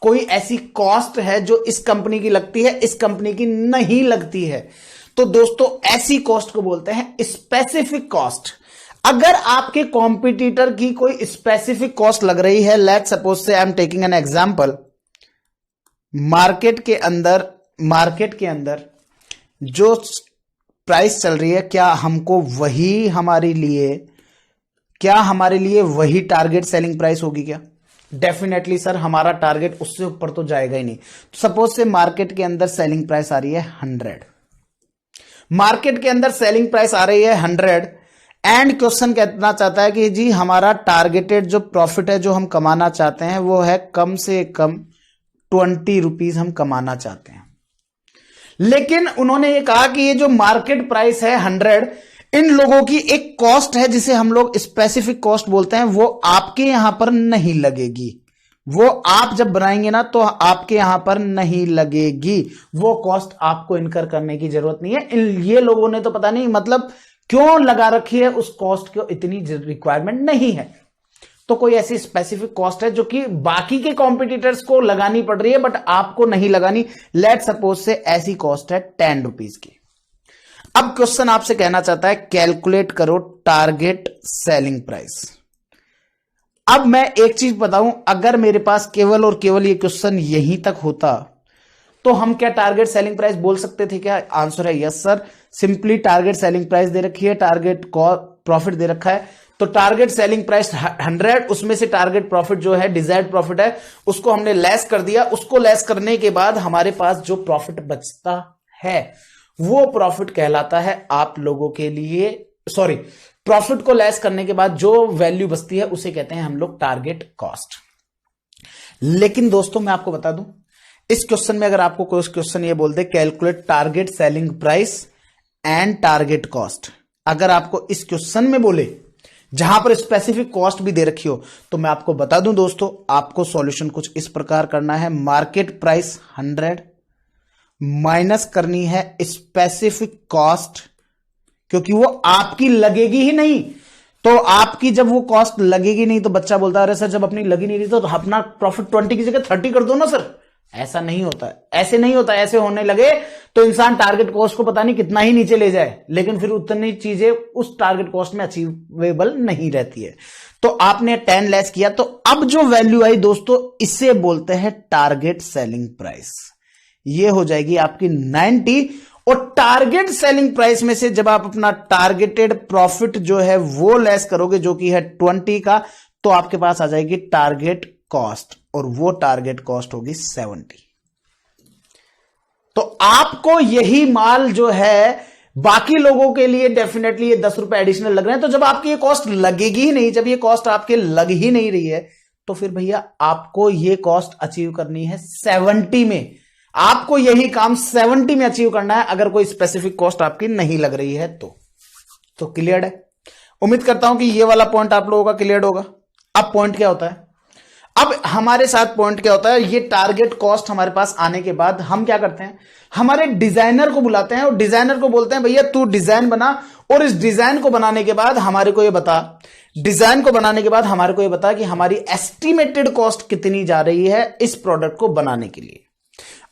कोई ऐसी कॉस्ट है जो इस कंपनी की लगती है, इस कंपनी की नहीं लगती है। तो दोस्तों ऐसी कॉस्ट को बोलते हैं स्पेसिफिक कॉस्ट। अगर आपके कॉम्पिटिटर की कोई स्पेसिफिक कॉस्ट लग रही है, लेट सपोज से I am taking an example, market के अंदर जो प्राइस चल रही है, क्या हमारे लिए वही टारगेट सेलिंग प्राइस होगी क्या? डेफिनेटली सर, हमारा टारगेट उससे ऊपर तो जाएगा ही नहीं। तो सपोज से मार्केट के अंदर सेलिंग प्राइस आ रही है 100, मार्केट के अंदर सेलिंग प्राइस आ रही है 100, एंड क्वेश्चन कहना चाहता है कि जी हमारा टारगेटेड जो प्रॉफिट है जो हम कमाना चाहते हैं वो है कम से कम 20 रुपीज हम कमाना चाहते हैं। लेकिन उन्होंने ये कहा कि ये जो मार्केट प्राइस है 100, इन लोगों की एक कॉस्ट है जिसे हम लोग स्पेसिफिक कॉस्ट बोलते हैं, वो आपके यहां पर नहीं लगेगी। वो आप जब बनाएंगे ना तो आपके यहां पर नहीं लगेगी, वो कॉस्ट आपको इनकर करने की जरूरत नहीं है। ये लोगों ने तो पता नहीं मतलब क्यों लगा रखी है, उस कॉस्ट को इतनी रिक्वायरमेंट नहीं है। तो कोई ऐसी स्पेसिफिक कॉस्ट है जो कि बाकी के कॉम्पिटिटर्स को लगानी पड़ रही है बट आपको नहीं लगानी। लेट सपोज से ऐसी कॉस्ट है 10 रुपीज की। अब क्वेश्चन आपसे कहना चाहता है कैलकुलेट करो टारगेट सेलिंग प्राइस। अब मैं एक चीज बताऊं, अगर मेरे पास केवल और केवल ये क्वेश्चन यहीं तक होता तो हम क्या टारगेट सेलिंग प्राइस बोल सकते थे क्या? आंसर है yes sir. Simply target selling price दे रखी है, टारगेट प्रॉफिट दे रखा है, तो टारगेट सेलिंग प्राइस 100, उसमें से टारगेट प्रॉफिट जो है, डिजायर्ड प्रॉफिट है, उसको हमने लेस कर दिया। उसको लेस करने के बाद हमारे पास जो प्रॉफिट बचता है वो प्रॉफिट कहलाता है आप लोगों के लिए, सॉरी, प्रॉफिट को लेस करने के बाद जो वैल्यू बचती है उसे कहते हैं हम लोग टारगेट कॉस्ट। लेकिन दोस्तों मैं आपको बता दूं, इस क्वेश्चन में अगर आपको कोई क्वेश्चन ये बोलते calculate target selling price and target cost, अगर आपको इस क्वेश्चन में बोले जहां पर स्पेसिफिक कॉस्ट भी दे रखी हो, तो मैं आपको बता दूं दोस्तों, आपको सॉल्यूशन कुछ इस प्रकार करना है। मार्केट प्राइस 100 माइनस करनी है स्पेसिफिक कॉस्ट, क्योंकि वो आपकी लगेगी ही नहीं। तो आपकी जब वो कॉस्ट लगेगी नहीं तो बच्चा बोलता है अरे सर जब अपनी लगी नहीं रही तो अपना प्रॉफिट 20 की जगह 30 कर दो ना सर। ऐसा नहीं होता है, ऐसे नहीं होता। ऐसे होने लगे तो इंसान टारगेट कॉस्ट को पता नहीं कितना ही नीचे ले जाए, लेकिन फिर उतनी चीजें उस टारगेट कॉस्ट में अचीवेबल नहीं रहती है। तो आपने 10 लेस किया, तो अब जो वैल्यू आई दोस्तों, इसे बोलते हैं टारगेट सेलिंग प्राइस। ये हो जाएगी आपकी 90, और टारगेट सेलिंग प्राइस में से जब आप अपना टारगेटेड प्रॉफिट जो है वो लेस करोगे, जो कि है 20 का, तो आपके पास आ जाएगी टारगेट कॉस्ट, और वो टारगेट कॉस्ट होगी 70। तो आपको यही माल जो है, बाकी लोगों के लिए डेफिनेटली ये 10 रुपए एडिशनल लग रहे हैं, तो जब आपकी ये कॉस्ट लगेगी ही नहीं, जब ये कॉस्ट आपके लग ही नहीं रही है, तो फिर भैया आपको ये कॉस्ट अचीव करनी है 70 में। आपको यही काम 70 में अचीव करना है, अगर कोई स्पेसिफिक कॉस्ट आपकी नहीं लग रही है तो क्लियर है। उम्मीद करता हूं कि ये वाला पॉइंट आप लोगों का क्लियर होगा। अब पॉइंट क्या होता है, अब हमारे साथ पॉइंट क्या होता है, ये टारगेट कॉस्ट हमारे पास आने के बाद हम क्या करते हैं, हमारे डिजाइनर को बुलाते हैं और डिजाइनर को बोलते हैं भैया तू डिजाइन बना, और इस डिजाइन को बनाने के बाद हमारे को ये बता, डिजाइन को बनाने के बाद हमारे को ये बता कि हमारी एस्टिमेटेड कॉस्ट कितनी जा रही है इस प्रोडक्ट को बनाने के लिए।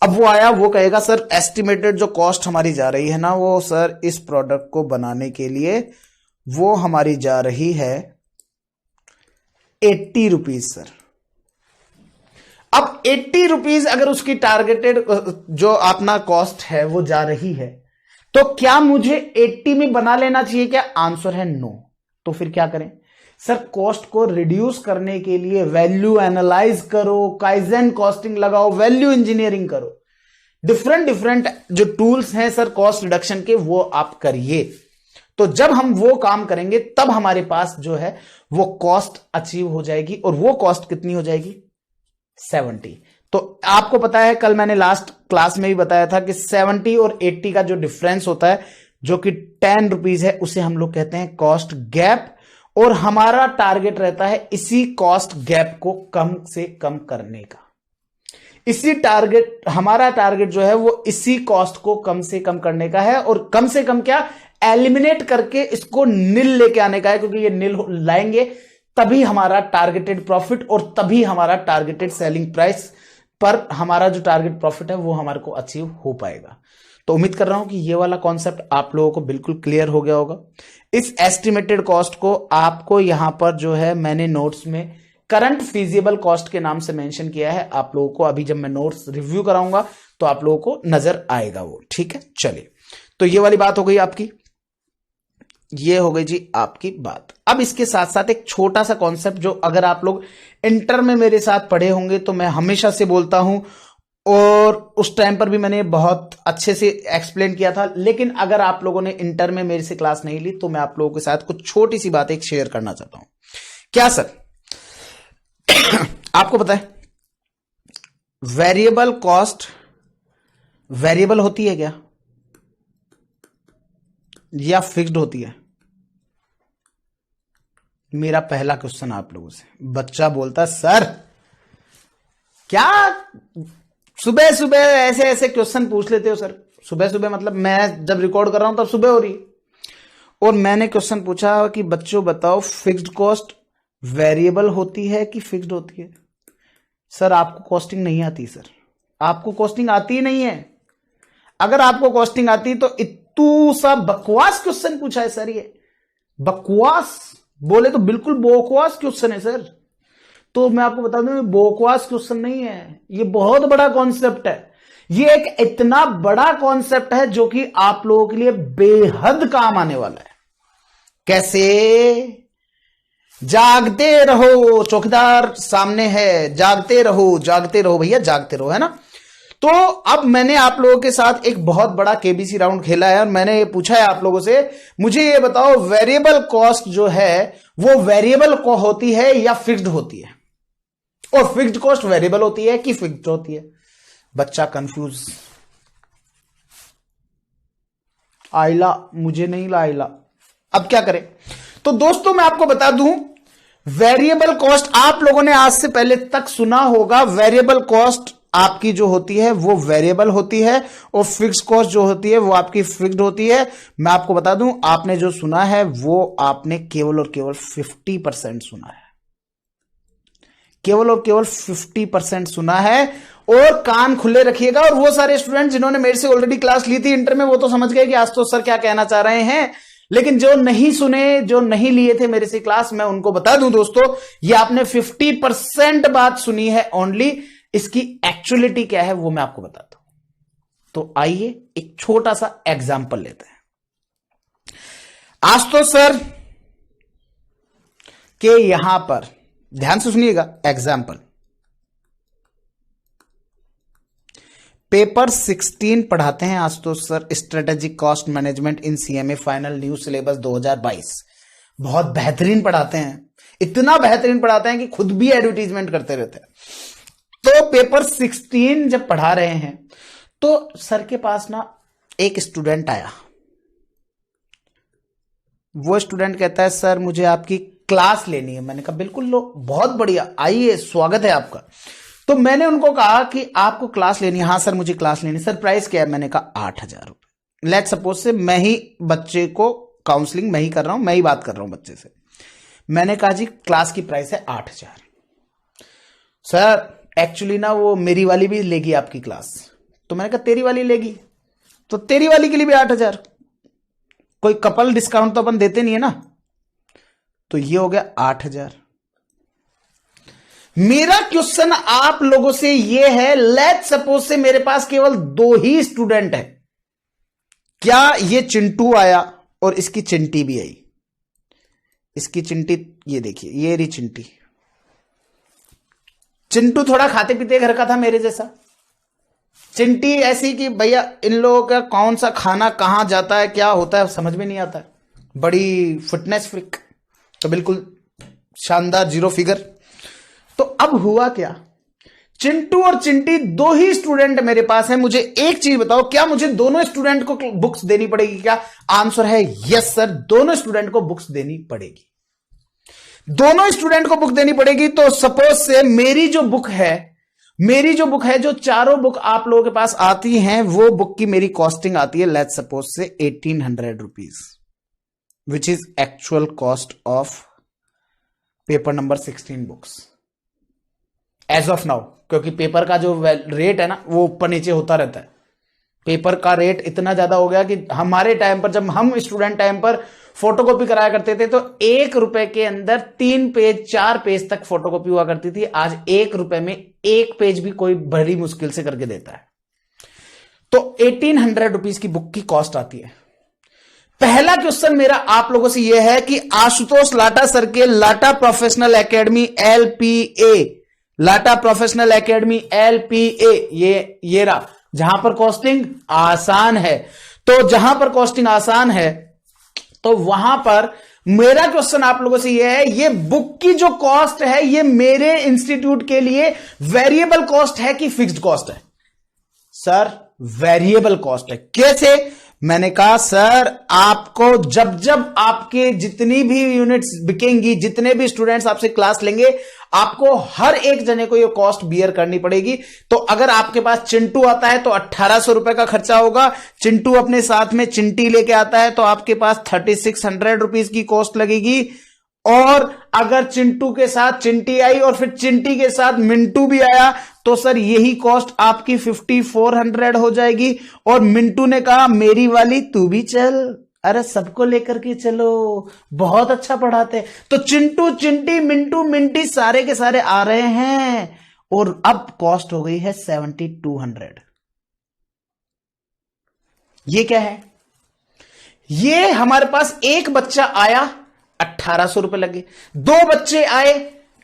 अब वो आया, वो कहेगा सर एस्टिमेटेड जो कॉस्ट हमारी जा रही है ना, वो सर इस प्रोडक्ट को बनाने के लिए वो हमारी जा रही है 80 रुपीज सर। अब 80 रुपीज अगर उसकी टारगेटेड जो अपना कॉस्ट है वो जा रही है, तो क्या मुझे 80 में बना लेना चाहिए क्या? आंसर है नो। तो फिर क्या करें सर, कॉस्ट को रिड्यूस करने के लिए वैल्यू एनालाइज करो, काइजन कॉस्टिंग लगाओ, वैल्यू इंजीनियरिंग करो, डिफरेंट जो टूल्स हैं सर कॉस्ट रिडक्शन के, वो आप करिए। तो जब हम वो काम करेंगे तब हमारे पास जो है वो कॉस्ट अचीव हो जाएगी, और वो कॉस्ट कितनी हो जाएगी? 70। तो आपको पता है, कल मैंने लास्ट क्लास में भी बताया था कि 70 और 80 का जो डिफरेंस होता है, जो कि 10 रुपीज है, उसे हम लोग कहते हैं कॉस्ट गैप, और हमारा टारगेट रहता है इसी कॉस्ट गैप को कम से कम करने का। इसी टारगेट, हमारा टारगेट जो है वो इसी कॉस्ट को कम से कम करने का है, और कम से कम क्या, एलिमिनेट करके इसको नील लेके आने का है, क्योंकि ये नील लाएंगे तभी हमारा टारगेटेड प्रॉफिट और तभी हमारा टारगेटेड सेलिंग प्राइस पर हमारा जो टारगेट प्रॉफिट है वो हमारे को अचीव हो पाएगा। तो उम्मीद कर रहा हूं कि ये वाला कॉन्सेप्ट आप लोगों को बिल्कुल क्लियर हो गया होगा। इस एस्टिमेटेड कॉस्ट को आपको यहां पर जो है मैंने नोट्स में करंट फीजिबल कॉस्ट के नाम से मेंशन किया है। आप लोगों को अभी जब मैं नोट्स रिव्यू कराऊंगा तो आप लोगों को नजर आएगा वो, ठीक है। चलिए, तो ये वाली बात हो गई आपकी, ये हो गई जी आपकी बात। अब इसके साथ साथ एक छोटा सा कॉन्सेप्ट जो अगर आप लोग इंटर में मेरे साथ पढ़े होंगे तो मैं हमेशा से बोलता हूं, और उस टाइम पर भी मैंने बहुत अच्छे से एक्सप्लेन किया था, लेकिन अगर आप लोगों ने इंटर में मेरे से क्लास नहीं ली तो मैं आप लोगों के साथ कुछ छोटी सी बात एक शेयर करना चाहता हूं। क्या सर, आपको पता है वेरिएबल कॉस्ट वेरिएबल होती है क्या या फिक्स्ड होती है? मेरा पहला क्वेश्चन आप लोगों से। बच्चा बोलता सर क्या सुबह सुबह ऐसे ऐसे क्वेश्चन पूछ लेते हो सर? सुबह सुबह मतलब मैं जब रिकॉर्ड कर रहा हूं तब सुबह हो रही है, और मैंने क्वेश्चन पूछा कि बच्चों बताओ फिक्स्ड कॉस्ट वेरिएबल होती है कि फिक्स्ड होती है? सर आपको कॉस्टिंग नहीं आती, सर आपको कॉस्टिंग आती ही नहीं है। अगर आपको कॉस्टिंग आती तो इतू सा बकवास क्वेश्चन पूछा है सर। ये बकवास बोले तो बिल्कुल बकवास क्वेश्चन है सर। तो मैं आपको बता दूं बकवास क्वेश्चन नहीं है, ये बहुत बड़ा कॉन्सेप्ट है। ये एक इतना बड़ा कॉन्सेप्ट है जो कि आप लोगों के लिए बेहद काम आने वाला है। कैसे? जागते रहो, चौकीदार सामने है, जागते रहो भैया, जागते रहो, है ना। तो अब मैंने आप लोगों के साथ एक बहुत बड़ा केबीसी राउंड खेला है और मैंने ये पूछा है आप लोगों से, मुझे ये बताओ वेरिएबल कॉस्ट जो है वो वेरिएबल को होती है या फिक्स्ड होती है, और फिक्स्ड कॉस्ट वेरिएबल होती है कि फिक्स्ड होती है। बच्चा कंफ्यूज, आइला मुझे नहीं ला आइला, अब क्या करें। तो दोस्तों मैं आपको बता दूं, वेरिएबल कॉस्ट आप लोगों ने आज से पहले तक सुना होगा, वेरिएबल कॉस्ट आपकी जो होती है वो वेरिएबल होती है और फिक्स कॉस्ट जो होती है वो आपकी फिक्स्ड होती है। मैं आपको बता दूं, आपने जो सुना है वो आपने केवल और केवल 50% सुना है, केवल और केवल 50% सुना है। और कान खुले रखिएगा, और वो सारे स्टूडेंट जिन्होंने मेरे से ऑलरेडी क्लास ली थी इंटर में, वो तो समझ गए कि आज तो सर क्या कहना चाह रहे हैं, लेकिन जो नहीं सुने, जो नहीं लिए थे मेरे से क्लास, मैं उनको बता दूं दोस्तों, ये आपने 50% बात सुनी है ओनली, इसकी एक्चुअलिटी क्या है वो मैं आपको बताता हूं। तो आइए एक छोटा सा एग्जाम्पल लेते हैं। आज तो सर के यहां पर ध्यान से सुनिएगा, एग्जाम्पल पेपर 16 पढ़ाते हैं आज तो सर, स्ट्रेटेजिक कॉस्ट मैनेजमेंट इन सीएमए फाइनल न्यू सिलेबस 2022। बहुत बेहतरीन पढ़ाते हैं, इतना बेहतरीन पढ़ाते हैं कि खुद भी एडवर्टीजमेंट करते रहते हैं। तो पेपर 16 जब पढ़ा रहे हैं तो सर के पास ना एक स्टूडेंट आया, वो स्टूडेंट कहता है सर मुझे आपकी क्लास लेनी है। मैंने कहा बिल्कुल लो, बहुत बढ़िया, आइए स्वागत है आपका। तो मैंने उनको कहा कि आपको क्लास लेनी है। हाँ सर मुझे क्लास लेनी है। सर प्राइस क्या है? मैंने कहा 8,000 रुपए। लेट सपोज से मैं ही बच्चे को काउंसलिंग मैं ही कर रहा हूं, मैं ही बात कर रहा हूं बच्चे से। मैंने कहा जी क्लास की प्राइस है 8,000। सर एक्चुअली ना वो मेरी वाली भी लेगी आपकी क्लास। तो मैंने कहा तेरी वाली लेगी तो तेरी वाली के लिए भी 8,000। कोई कपल डिस्काउंट तो अपन देते नहीं है ना। तो ये हो गया 8,000। मेरा क्वेश्चन आप लोगों से ये है, लेट सपोज से मेरे पास केवल 2 ही स्टूडेंट है, क्या ये चिंटू आया और इसकी चिंटी भी आई। इसकी चिंटी ये देखिए, ये रही चिंटी। चिंटू थोड़ा खाते पीते घर का था मेरे जैसा। चिंटी ऐसी कि भैया इन लोगों का कौन सा खाना कहां जाता है क्या होता है समझ में नहीं आता है। बड़ी फिटनेस फ्रिक, तो बिल्कुल शानदार जीरो फिगर। तो अब हुआ क्या, चिंटू और चिंटी 2 ही स्टूडेंट मेरे पास है। मुझे एक चीज बताओ, क्या मुझे दोनों स्टूडेंट को बुक्स देनी पड़ेगी क्या? आंसर है यस सर, दोनों स्टूडेंट को बुक्स देनी पड़ेगी। दोनों स्टूडेंट को बुक देनी पड़ेगी। तो सपोज से मेरी जो बुक है, जो चारों बुक आप लोगों के पास आती हैं, वो बुक की मेरी कॉस्टिंग आती है let's suppose say 1800 rupees, which is actual cost of paper number 16 books as of now. क्योंकि पेपर का जो रेट है ना वो ऊपर नीचे होता रहता है। पेपर का रेट इतना ज्यादा हो गया कि हमारे टाइम पर, जब हम स्टूडेंट टाइम पर फोटोकॉपी कराया करते थे, तो 1 रुपए के अंदर 3 पेज 4 पेज तक फोटोकॉपी हुआ करती थी। आज 1 रुपए में 1 पेज भी कोई बड़ी मुश्किल से करके देता है। तो 1800 रुपीज की बुक की कॉस्ट आती है। पहला क्वेश्चन मेरा आप लोगों से यह है कि आशुतोष लाटा सर के लाटा प्रोफेशनल एकेडमी LPA, लाटा प्रोफेशनल एकेडमी LPA, ये रहा, जहां पर कॉस्टिंग आसान है। तो जहां पर कॉस्टिंग आसान है तो वहां पर मेरा क्वेश्चन आप लोगों से यह है, ये बुक की जो कॉस्ट है ये मेरे इंस्टीट्यूट के लिए वेरिएबल कॉस्ट है कि फिक्स्ड कॉस्ट है? सर वेरिएबल कॉस्ट है। कैसे? मैंने कहा सर आपको जब आपके जितनी भी यूनिट्स बिकेंगी, जितने भी स्टूडेंट्स आपसे क्लास लेंगे, आपको हर एक जने को ये कॉस्ट बियर करनी पड़ेगी। तो अगर आपके पास चिंटू आता है तो 1800 रुपए का खर्चा होगा। चिंटू अपने साथ में चिंटी लेके आता है तो आपके पास 3600 रुपीज की कॉस्ट लगेगी। और अगर चिंटू के साथ चिंटी आई और फिर चिंटी के साथ मिंटू भी आया तो सर यही कॉस्ट आपकी 5400 हो जाएगी। और मिंटू ने कहा मेरी वाली तू भी चल, अरे सबको लेकर के चलो, बहुत अच्छा पढ़ाते। तो चिंटू चिंटी मिंटू मिंटी सारे के सारे आ रहे हैं और अब कॉस्ट हो गई है 7200। ये क्या है? ये हमारे पास एक बच्चा आया 1800 रुपए लगे। 2 बच्चे आए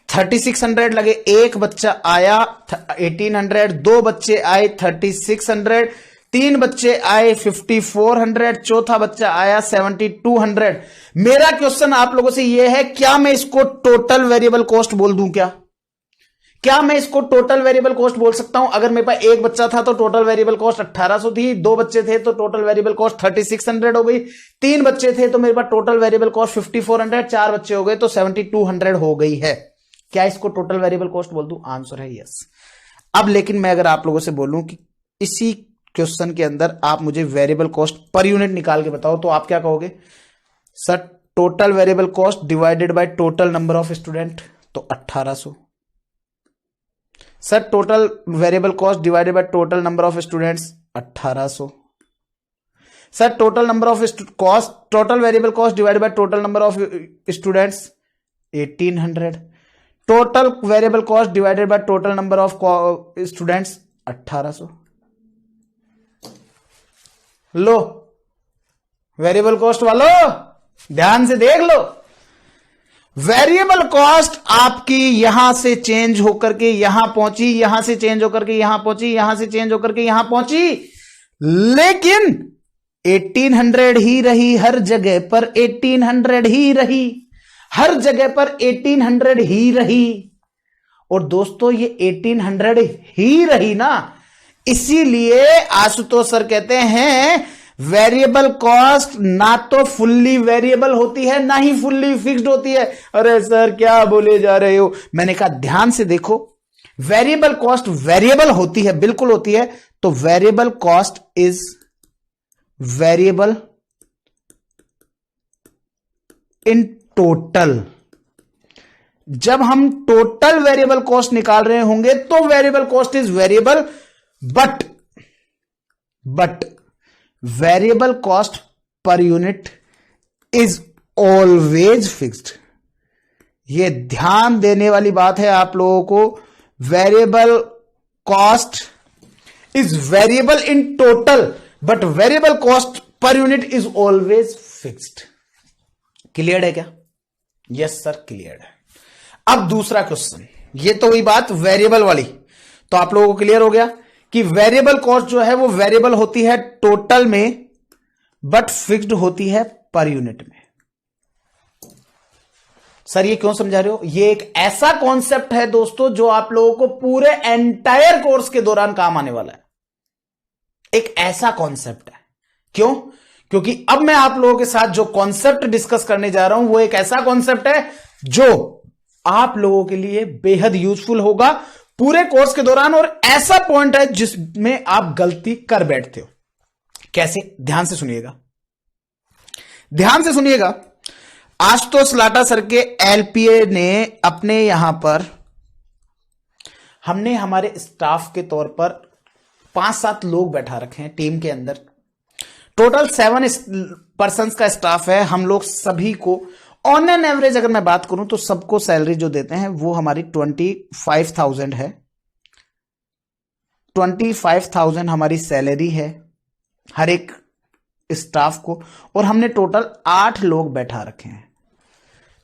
3600 लगे। एक बच्चा आया 1800, 2 बच्चे आए 3600, 3 बच्चे आए 5400, चौथा बच्चा आया 7200। मेरा क्वेश्चन आप लोगों से यह है, क्या मैं इसको टोटल वेरिएबल कॉस्ट बोल दूं? क्या मैं इसको टोटल वेरिएबल कॉस्ट बोल सकता हूं? अगर मेरे पास एक बच्चा था तो टोटल वेरिएबल कॉस्ट 1800 थी, 2 बच्चे थे तो टोटल वेरिएबल कॉस्ट 3600 हो गई, 3 बच्चे थे तो मेरे पास टोटल वेरिएबल कॉस्ट 5400, 4 बच्चे हो गए तो 7200 हो गई है। क्या इसको टोटल वेरिएबल कॉस्ट बोल दूं? आंसर है यस। अब लेकिन मैं अगर आप लोगों से बोलूं कि इसी क्वेश्चन के अंदर आप मुझे वेरिएबल कॉस्ट पर यूनिट निकाल के बताओ, तो आप क्या कहोगे? Sir total variable cost divided by total number of student, तो 1800। Sir total variable cost divided by total number of students, 1800। Sir total number of cost, total variable cost divided by total number of students, 1800। Total variable cost divided by total number of students, 1800। Low variable cost वालों, ध्यान से देख लो। Variable cost आपकी यहां से change होकर के यहां पहुंची, यहां से चेंज होकर के यहां पहुंची, यहां से चेंज होकर के यहां पहुंची, लेकिन 1800 ही रही, हर जगह पर 1800 ही रही, हर जगह पर 1800 ही रही। और दोस्तों ये 1800 ही रही ना, इसीलिए आशुतोष सर कहते हैं वेरिएबल कॉस्ट ना तो फुल्ली वेरिएबल होती है ना ही फुल्ली फिक्स्ड होती है। अरे सर क्या बोले जा रहे हो? मैंने कहा ध्यान से देखो, वेरिएबल कॉस्ट वेरिएबल होती है, बिल्कुल होती है। तो variable cost is variable in total. जब हम टोटल वेरिएबल कॉस्ट निकाल रहे होंगे तो variable cost is variable, but variable cost per unit is always fixed. ये ध्यान देने वाली बात है आप लोगों को। Variable cost is variable in total, but variable cost per unit is always fixed. Clear है क्या? यस सर क्लियर है। अब दूसरा क्वेश्चन, ये तो हुई बात वेरिएबल वाली, तो आप लोगों को क्लियर हो गया कि वेरिएबल कॉस्ट जो है वो वेरिएबल होती है टोटल में, बट फिक्स्ड होती है पर यूनिट में। सर ये क्यों समझा रहे हो? ये एक ऐसा कॉन्सेप्ट है दोस्तों जो आप लोगों को पूरे एंटायर कोर्स के दौरान काम आने वाला है। एक ऐसा कॉन्सेप्ट है। क्यों? क्योंकि अब मैं आप लोगों के साथ जो कॉन्सेप्ट डिस्कस करने जा रहा हूं वो एक ऐसा कॉन्सेप्ट है जो आप लोगों के लिए बेहद यूजफुल होगा पूरे कोर्स के दौरान, और ऐसा पॉइंट है जिसमें आप गलती कर बैठते हो। कैसे? ध्यान से सुनिएगा, ध्यान से सुनिएगा। आशुतोष लाटा सर के एलपीए ने अपने यहां पर, हमने हमारे स्टाफ के तौर पर 5-7 लोग बैठा रखे हैं टीम के अंदर। टोटल 7 पर्सन्स का स्टाफ है। हम लोग सभी को ऑन एन एवरेज अगर मैं बात करूं तो सबको सैलरी जो देते हैं वो हमारी 25,000 है। 25,000 हमारी सैलरी है हर एक स्टाफ को, और हमने टोटल 8 लोग बैठा रखे हैं।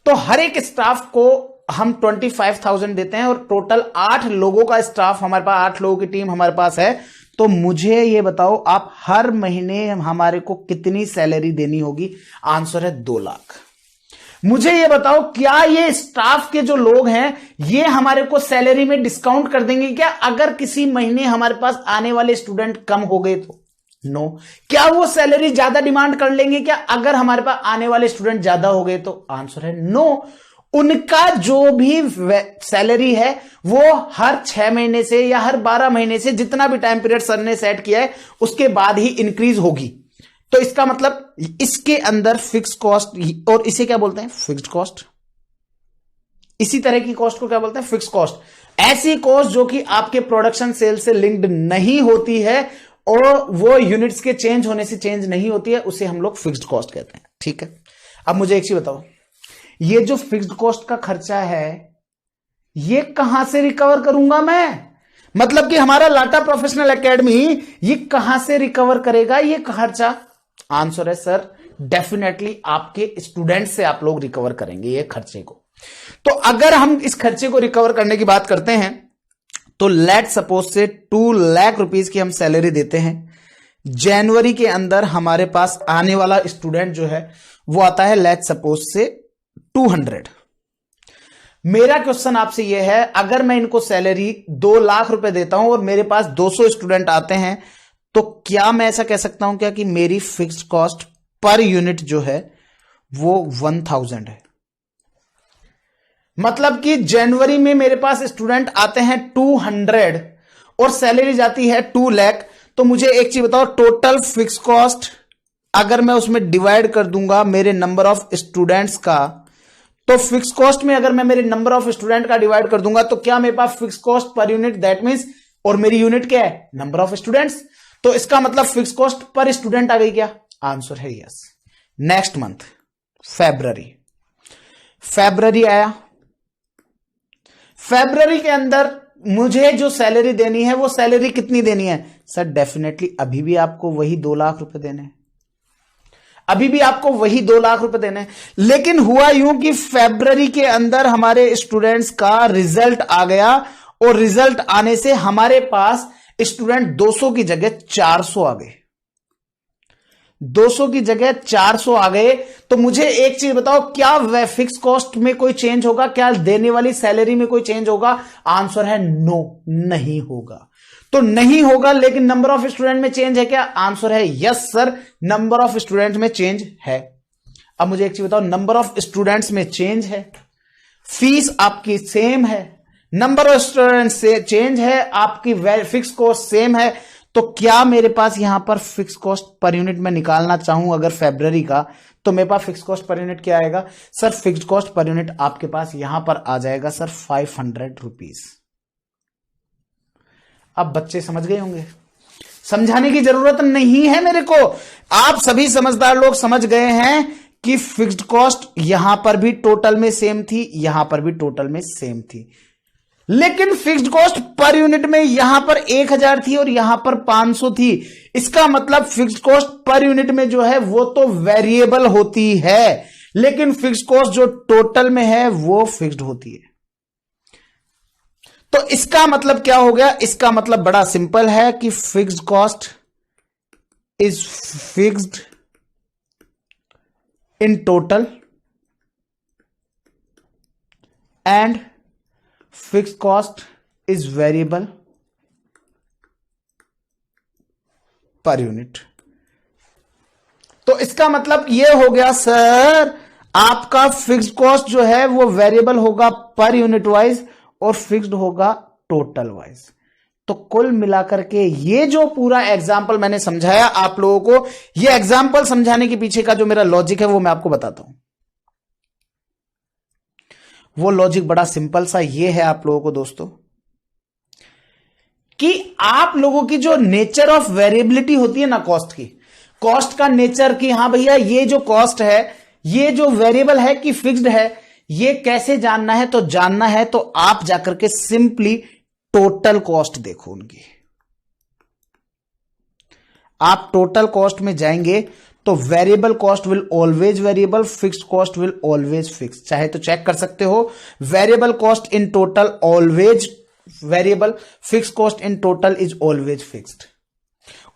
तो हर एक स्टाफ को हम 25,000 देते हैं, और टोटल 8 लोगों का स्टाफ हमारे पास, 8 लोगों की टीम हमारे पास है। तो मुझे ये बताओ आप हर महीने हमारे को कितनी सैलरी देनी होगी? आंसर है 2 लाख। मुझे ये बताओ क्या ये स्टाफ के जो लोग हैं ये हमारे को सैलरी में डिस्काउंट कर देंगे क्या अगर किसी महीने हमारे पास आने वाले स्टूडेंट कम हो गए तो? नो। क्या वो सैलरी ज्यादा डिमांड कर लेंगे क्या अगर हमारे पास आने वाले स्टूडेंट ज्यादा हो गए तो? आंसर है नो। उनका जो भी सैलरी है वो हर 6 महीने से या हर 12 महीने से, जितना भी टाइम पीरियड सर ने सेट किया है उसके बाद ही इंक्रीज होगी। तो इसका मतलब इसके अंदर फिक्स कॉस्ट, और इसे क्या बोलते हैं? Fixed cost. इसी तरह की कॉस्ट को क्या बोलते हैं? Fix cost. ऐसी कॉस्ट जो कि आपके प्रोडक्शन सेल से लिंक्ड नहीं होती है और वो यूनिट्स के चेंज होने से चेंज नहीं होती है, उसे हम लोग फिक्स्ड कॉस्ट कहते हैं। ठीक है, अब मुझे एक चीज बताओ, ये जो फिक्स्ड कॉस्ट का खर्चा है ये कहां से रिकवर करूंगा मैं? मतलब कि हमारा लाटा प्रोफेशनल एकेडमी ये कहां से रिकवर करेगा ये खर्चा? आंसर है सर डेफिनेटली आपके स्टूडेंट से आप लोग रिकवर करेंगे ये खर्चे को। तो अगर हम इस खर्चे को रिकवर करने की बात करते हैं तो लेट सपोज से 2 लाख रुपीस की हम सैलरी देते हैं। जनवरी के अंदर हमारे पास आने वाला स्टूडेंट जो है वो आता है लेट सपोज से 200। मेरा क्वेश्चन आपसे यह है, अगर मैं इनको सैलरी 2 लाख रुपए देता हूं और मेरे पास 200 स्टूडेंट आते हैं तो क्या मैं ऐसा कह सकता हूं क्या कि मेरी फिक्स्ड कॉस्ट पर यूनिट जो है वो 1000 है? मतलब कि जनवरी में मेरे पास स्टूडेंट आते हैं 200 और सैलरी जाती है 2 लाख। तो मुझे एक चीज बताओ, टोटल फिक्स कॉस्ट अगर मैं उसमें डिवाइड कर दूंगा मेरे नंबर ऑफ स्टूडेंट्स का, तो फिक्स कॉस्ट में अगर मैं मेरे नंबर ऑफ स्टूडेंट का डिवाइड कर दूंगा तो क्या मेरे पास fix cost per unit, that means, और मेरी यूनिट क्या है? Number of students. तो इसका मतलब फिक्स कॉस्ट पर स्टूडेंट आ गई क्या? आंसर है यस। नेक्स्ट मंथ फेब्रवरी आया। फेब्रवरी के अंदर मुझे जो सैलरी देनी है वो सैलरी कितनी देनी है? सर डेफिनेटली अभी भी आपको वही 2 लाख रुपए देने हैं, अभी भी आपको वही 2 लाख रुपए देने हैं। लेकिन हुआ यूं कि फेब्रवरी के अंदर हमारे स्टूडेंट्स का रिजल्ट आ गया और रिजल्ट आने से हमारे पास स्टूडेंट 200 की जगह 400 आ गए। 200 की जगह 400 आ गए। तो मुझे एक चीज बताओ, क्या फिक्स कॉस्ट में कोई चेंज होगा? क्या देने वाली सैलरी में कोई चेंज होगा? आंसर है नो, नहीं होगा। तो नहीं होगा, लेकिन नंबर ऑफ स्टूडेंट में चेंज है क्या? आंसर है yes sir, number of student में चेंज है। अब मुझे एक चीज बताओ, नंबर ऑफ स्टूडेंट्स में चेंज है, फीस आपकी सेम है, नंबर ऑफ स्टूडेंट से चेंज है, आपकी फिक्स कॉस्ट सेम है, तो क्या मेरे पास यहां पर फिक्स कॉस्ट पर यूनिट में निकालना चाहूं अगर फेब्रवरी का, तो मेरे पास फिक्स कॉस्ट पर यूनिट क्या आएगा? Sir fix cost per unit आपके पास यहां पर आ जाएगा सर 500 रुपीज। अब बच्चे समझ गए होंगे, समझाने की जरूरत नहीं है मेरे को, आप सभी समझदार लोग समझ गए हैं कि फिक्स्ड कॉस्ट यहां पर भी टोटल में सेम थी, यहां पर भी टोटल में सेम थी, लेकिन फिक्स्ड कॉस्ट पर यूनिट में यहां पर 1000 थी और यहां पर 500 थी। इसका मतलब फिक्स्ड कॉस्ट पर यूनिट में जो है वो तो वेरिएबल होती है, लेकिन फिक्स्ड कॉस्ट जो टोटल में है वो फिक्स्ड होती है। तो इसका मतलब क्या हो गया? इसका मतलब बड़ा सिंपल है कि fixed cost is fixed in total and fixed cost is variable per unit. तो इसका मतलब यह हो गया सर, आपका फिक्स्ड कॉस्ट जो है वो वेरिएबल होगा पर यूनिट वाइज और फिक्स्ड होगा टोटल वाइज। तो कुल मिलाकर के ये जो पूरा एग्जाम्पल मैंने समझाया आप लोगों को, ये एग्जाम्पल समझाने के पीछे का जो मेरा लॉजिक है वो मैं आपको बताता हूं। वो लॉजिक बड़ा सिंपल सा ये है आप लोगों को दोस्तों, कि आप लोगों की जो नेचर ऑफ वेरिएबिलिटी होती है ना कॉस्ट की, कॉस्ट का नेचर कि हां भैया ये जो कॉस्ट है ये जो वेरिएबल है कि फिक्स्ड है, ये कैसे जानना है? तो जानना है तो आप जाकर के सिंपली टोटल कॉस्ट देखो उनकी। आप टोटल कॉस्ट में जाएंगे तो variable cost will always variable, fixed cost will always fixed. चाहे तो चेक कर सकते हो, variable cost in total always variable, fixed cost in total is always fixed.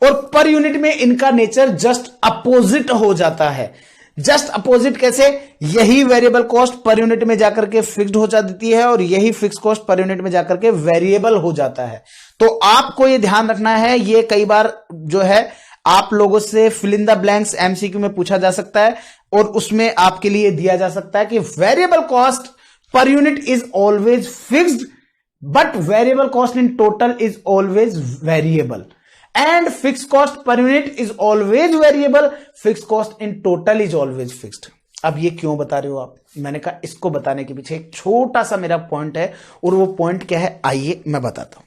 और पर यूनिट में इनका नेचर जस्ट अपोजिट हो जाता है। जस्ट अपोजिट कैसे? यही वेरिएबल कॉस्ट पर यूनिट में जाकर के फिक्स्ड हो जाती है और यही फिक्स कॉस्ट पर यूनिट में जाकर के वेरिएबल हो जाता है। तो आपको यह ध्यान रखना है, ये कई बार जो है आप लोगों से fill in the blanks MCQ में पूछा जा सकता है और उसमें आपके लिए दिया जा सकता है कि variable cost per unit is always fixed but variable cost in total is always variable and fix cost per unit is always variable, fix cost in total is always fixed. अब ये क्यों बता रहे हो आप? मैंने कहा इसको बताने के पीछे एक छोटा सा मेरा पॉइंट है और वो पॉइंट क्या है आइए मैं बताता हूं।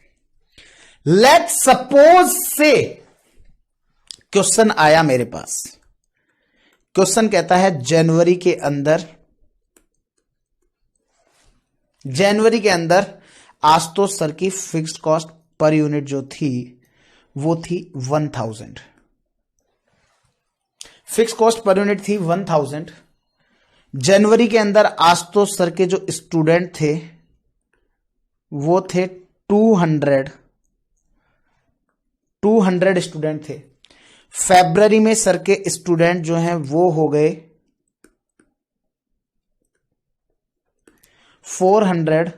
लेट्स सपोज से क्वेश्चन आया मेरे पास, क्वेश्चन कहता है जनवरी के अंदर आशुतोष सर की फिक्स्ड कॉस्ट पर यूनिट जो थी वो थी 1000। फिक्स कॉस्ट पर यूनिट थी 1000। जनवरी के अंदर आशुतोष सर के जो स्टूडेंट थे वो थे 200 स्टूडेंट थे। फरवरी में सर के स्टूडेंट जो हैं वो हो गए 400।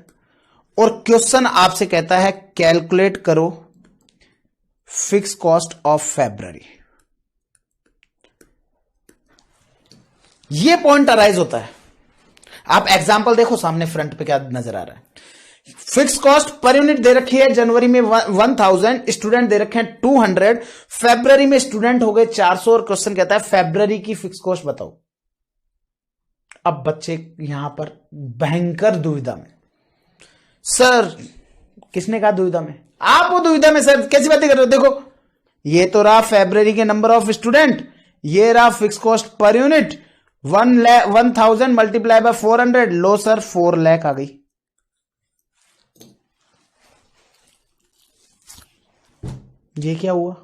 और क्वेश्चन आपसे कहता है कैलकुलेट करो फिक्स कॉस्ट ऑफ फरवरी। ये पॉइंट अराइज होता है। आप एग्जांपल देखो सामने फ्रंट पे क्या नजर आ रहा है। फिक्स कॉस्ट पर यूनिट दे रखी है, जनवरी में 1000, स्टूडेंट दे रखे हैं 200, फरवरी में स्टूडेंट हो गए 400 और क्वेश्चन कहता है फरवरी की फिक्स कॉस्ट बताओ। अब बच्चे यहां पर भयंकर दुविधा में। सर किसने कहा दुविधा में? आप वो दुविधा में सर, कैसी बातें कर रहे हो? देखो ये तो रहा फरवरी के नंबर ऑफ स्टूडेंट, ये रहा fix cost per unit 1000 multiply by 400। लो सर 4 लाख आ गई। ये क्या हुआ?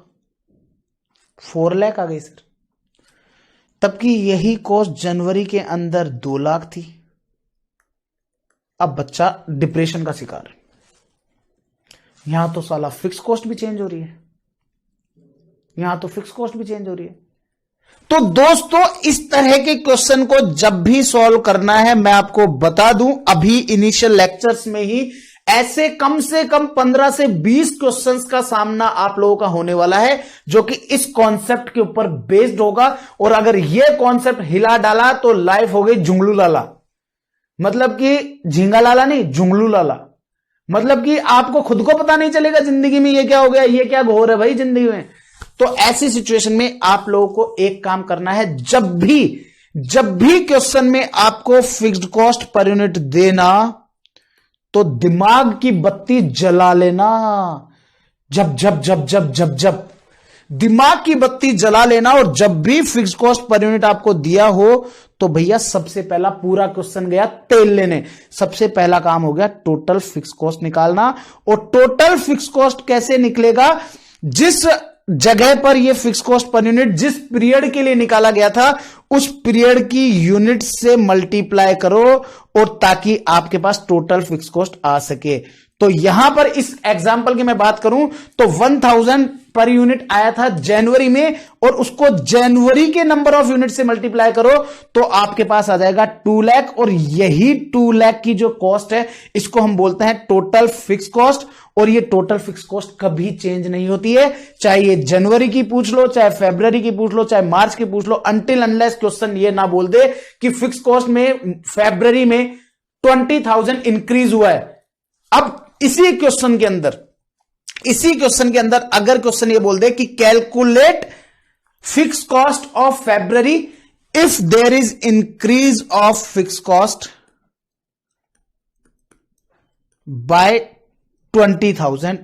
4 लाख आ गई सर। तब की यही कॉस्ट जनवरी के अंदर 2 लाख थी। अब बच्चा डिप्रेशन का शिकार। यहां तो साला फिक्स कॉस्ट भी चेंज हो रही है, यहां तो फिक्स कॉस्ट भी चेंज हो रही है। तो दोस्तों इस तरह के क्वेश्चन को जब भी सॉल्व करना है, मैं आपको बता दूं अभी इनिशियल लेक्चर्स में ही ऐसे कम से कम 15 से 20 क्वेश्चंस का सामना आप लोगों का होने वाला है, जो कि इस कॉन्सेप्ट के ऊपर बेस्ड होगा। और अगर यह कॉन्सेप्ट हिला डाला तो लाइफ हो गई जुंगलू लाला। मतलब कि झींगा लाला नहीं, जुंगलू लाला। मतलब कि आपको खुद को पता नहीं चलेगा जिंदगी में ये क्या हो गया, ये क्या घोर है भाई जिंदगी में। तो ऐसी सिचुएशन में आप लोगों को एक काम करना है, जब भी क्वेश्चन में आपको फिक्स्ड कॉस्ट पर यूनिट देना तो दिमाग की बत्ती जला लेना। जब दिमाग की बत्ती जला लेना। और जब भी फिक्स्ड कॉस्ट पर यूनिट आपको दिया हो तो भैया सबसे पहला पूरा क्वेश्चन गया तेल लेने। सबसे पहला काम हो गया टोटल फिक्स कॉस्ट निकालना। और टोटल फिक्स कॉस्ट कैसे निकलेगा? जिस जगह पर यह फिक्स कॉस्ट पर यूनिट जिस पीरियड के लिए निकाला गया था उस पीरियड की यूनिट से मल्टीप्लाई करो, और ताकि आपके पास टोटल फिक्स कॉस्ट आ सके। तो यहां पर इस एग्जांपल की मैं बात करूं तो 1000 पर यूनिट आया था जनवरी में, और उसको जनवरी के नंबर ऑफ यूनिट से मल्टीप्लाई करो तो आपके पास आ जाएगा 2 लाख। और यही 2 लाख की जो कॉस्ट है इसको हम बोलते हैं टोटल फिक्स कॉस्ट। और ये टोटल फिक्स कॉस्ट कभी चेंज नहीं होती है, चाहे ये जनवरी की पूछ लो, चाहे फरवरी की पूछ लो, चाहे मार्च की पूछ लो, अनटिल अनलेस क्वेश्चन ये ना बोल दे कि फिक्स कॉस्ट में फरवरी में 20,000 इंक्रीज हुआ है। अब इसी क्वेश्चन के अंदर अगर क्वेश्चन ये बोल दे कि calculate fix cost of February if there is increase of fix cost by 20,000।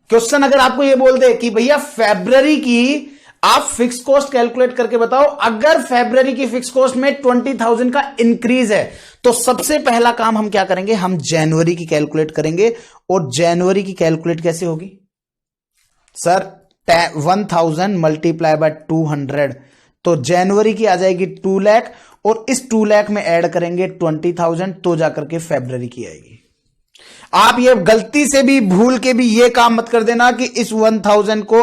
Question अगर आपको ये बोल दे कि भैया फरवरी की आप फिक्स कॉस्ट कैलकुलेट करके बताओ, अगर फरवरी की फिक्स कॉस्ट में 20,000 का इंक्रीज है तो सबसे पहला काम हम क्या करेंगे? हम जनवरी की कैलकुलेट करेंगे। और जनवरी की कैलकुलेट कैसे होगी सर? 1000 मल्टीप्लाई बाय 200, तो जनवरी की आ जाएगी 2 लाख, और इस 2 लाख में ऐड करेंगे 20,000 तो जाकर के फरवरी की आएगी। आप ये गलती से भी भूल के भी ये काम मत कर देना कि इस 1000 को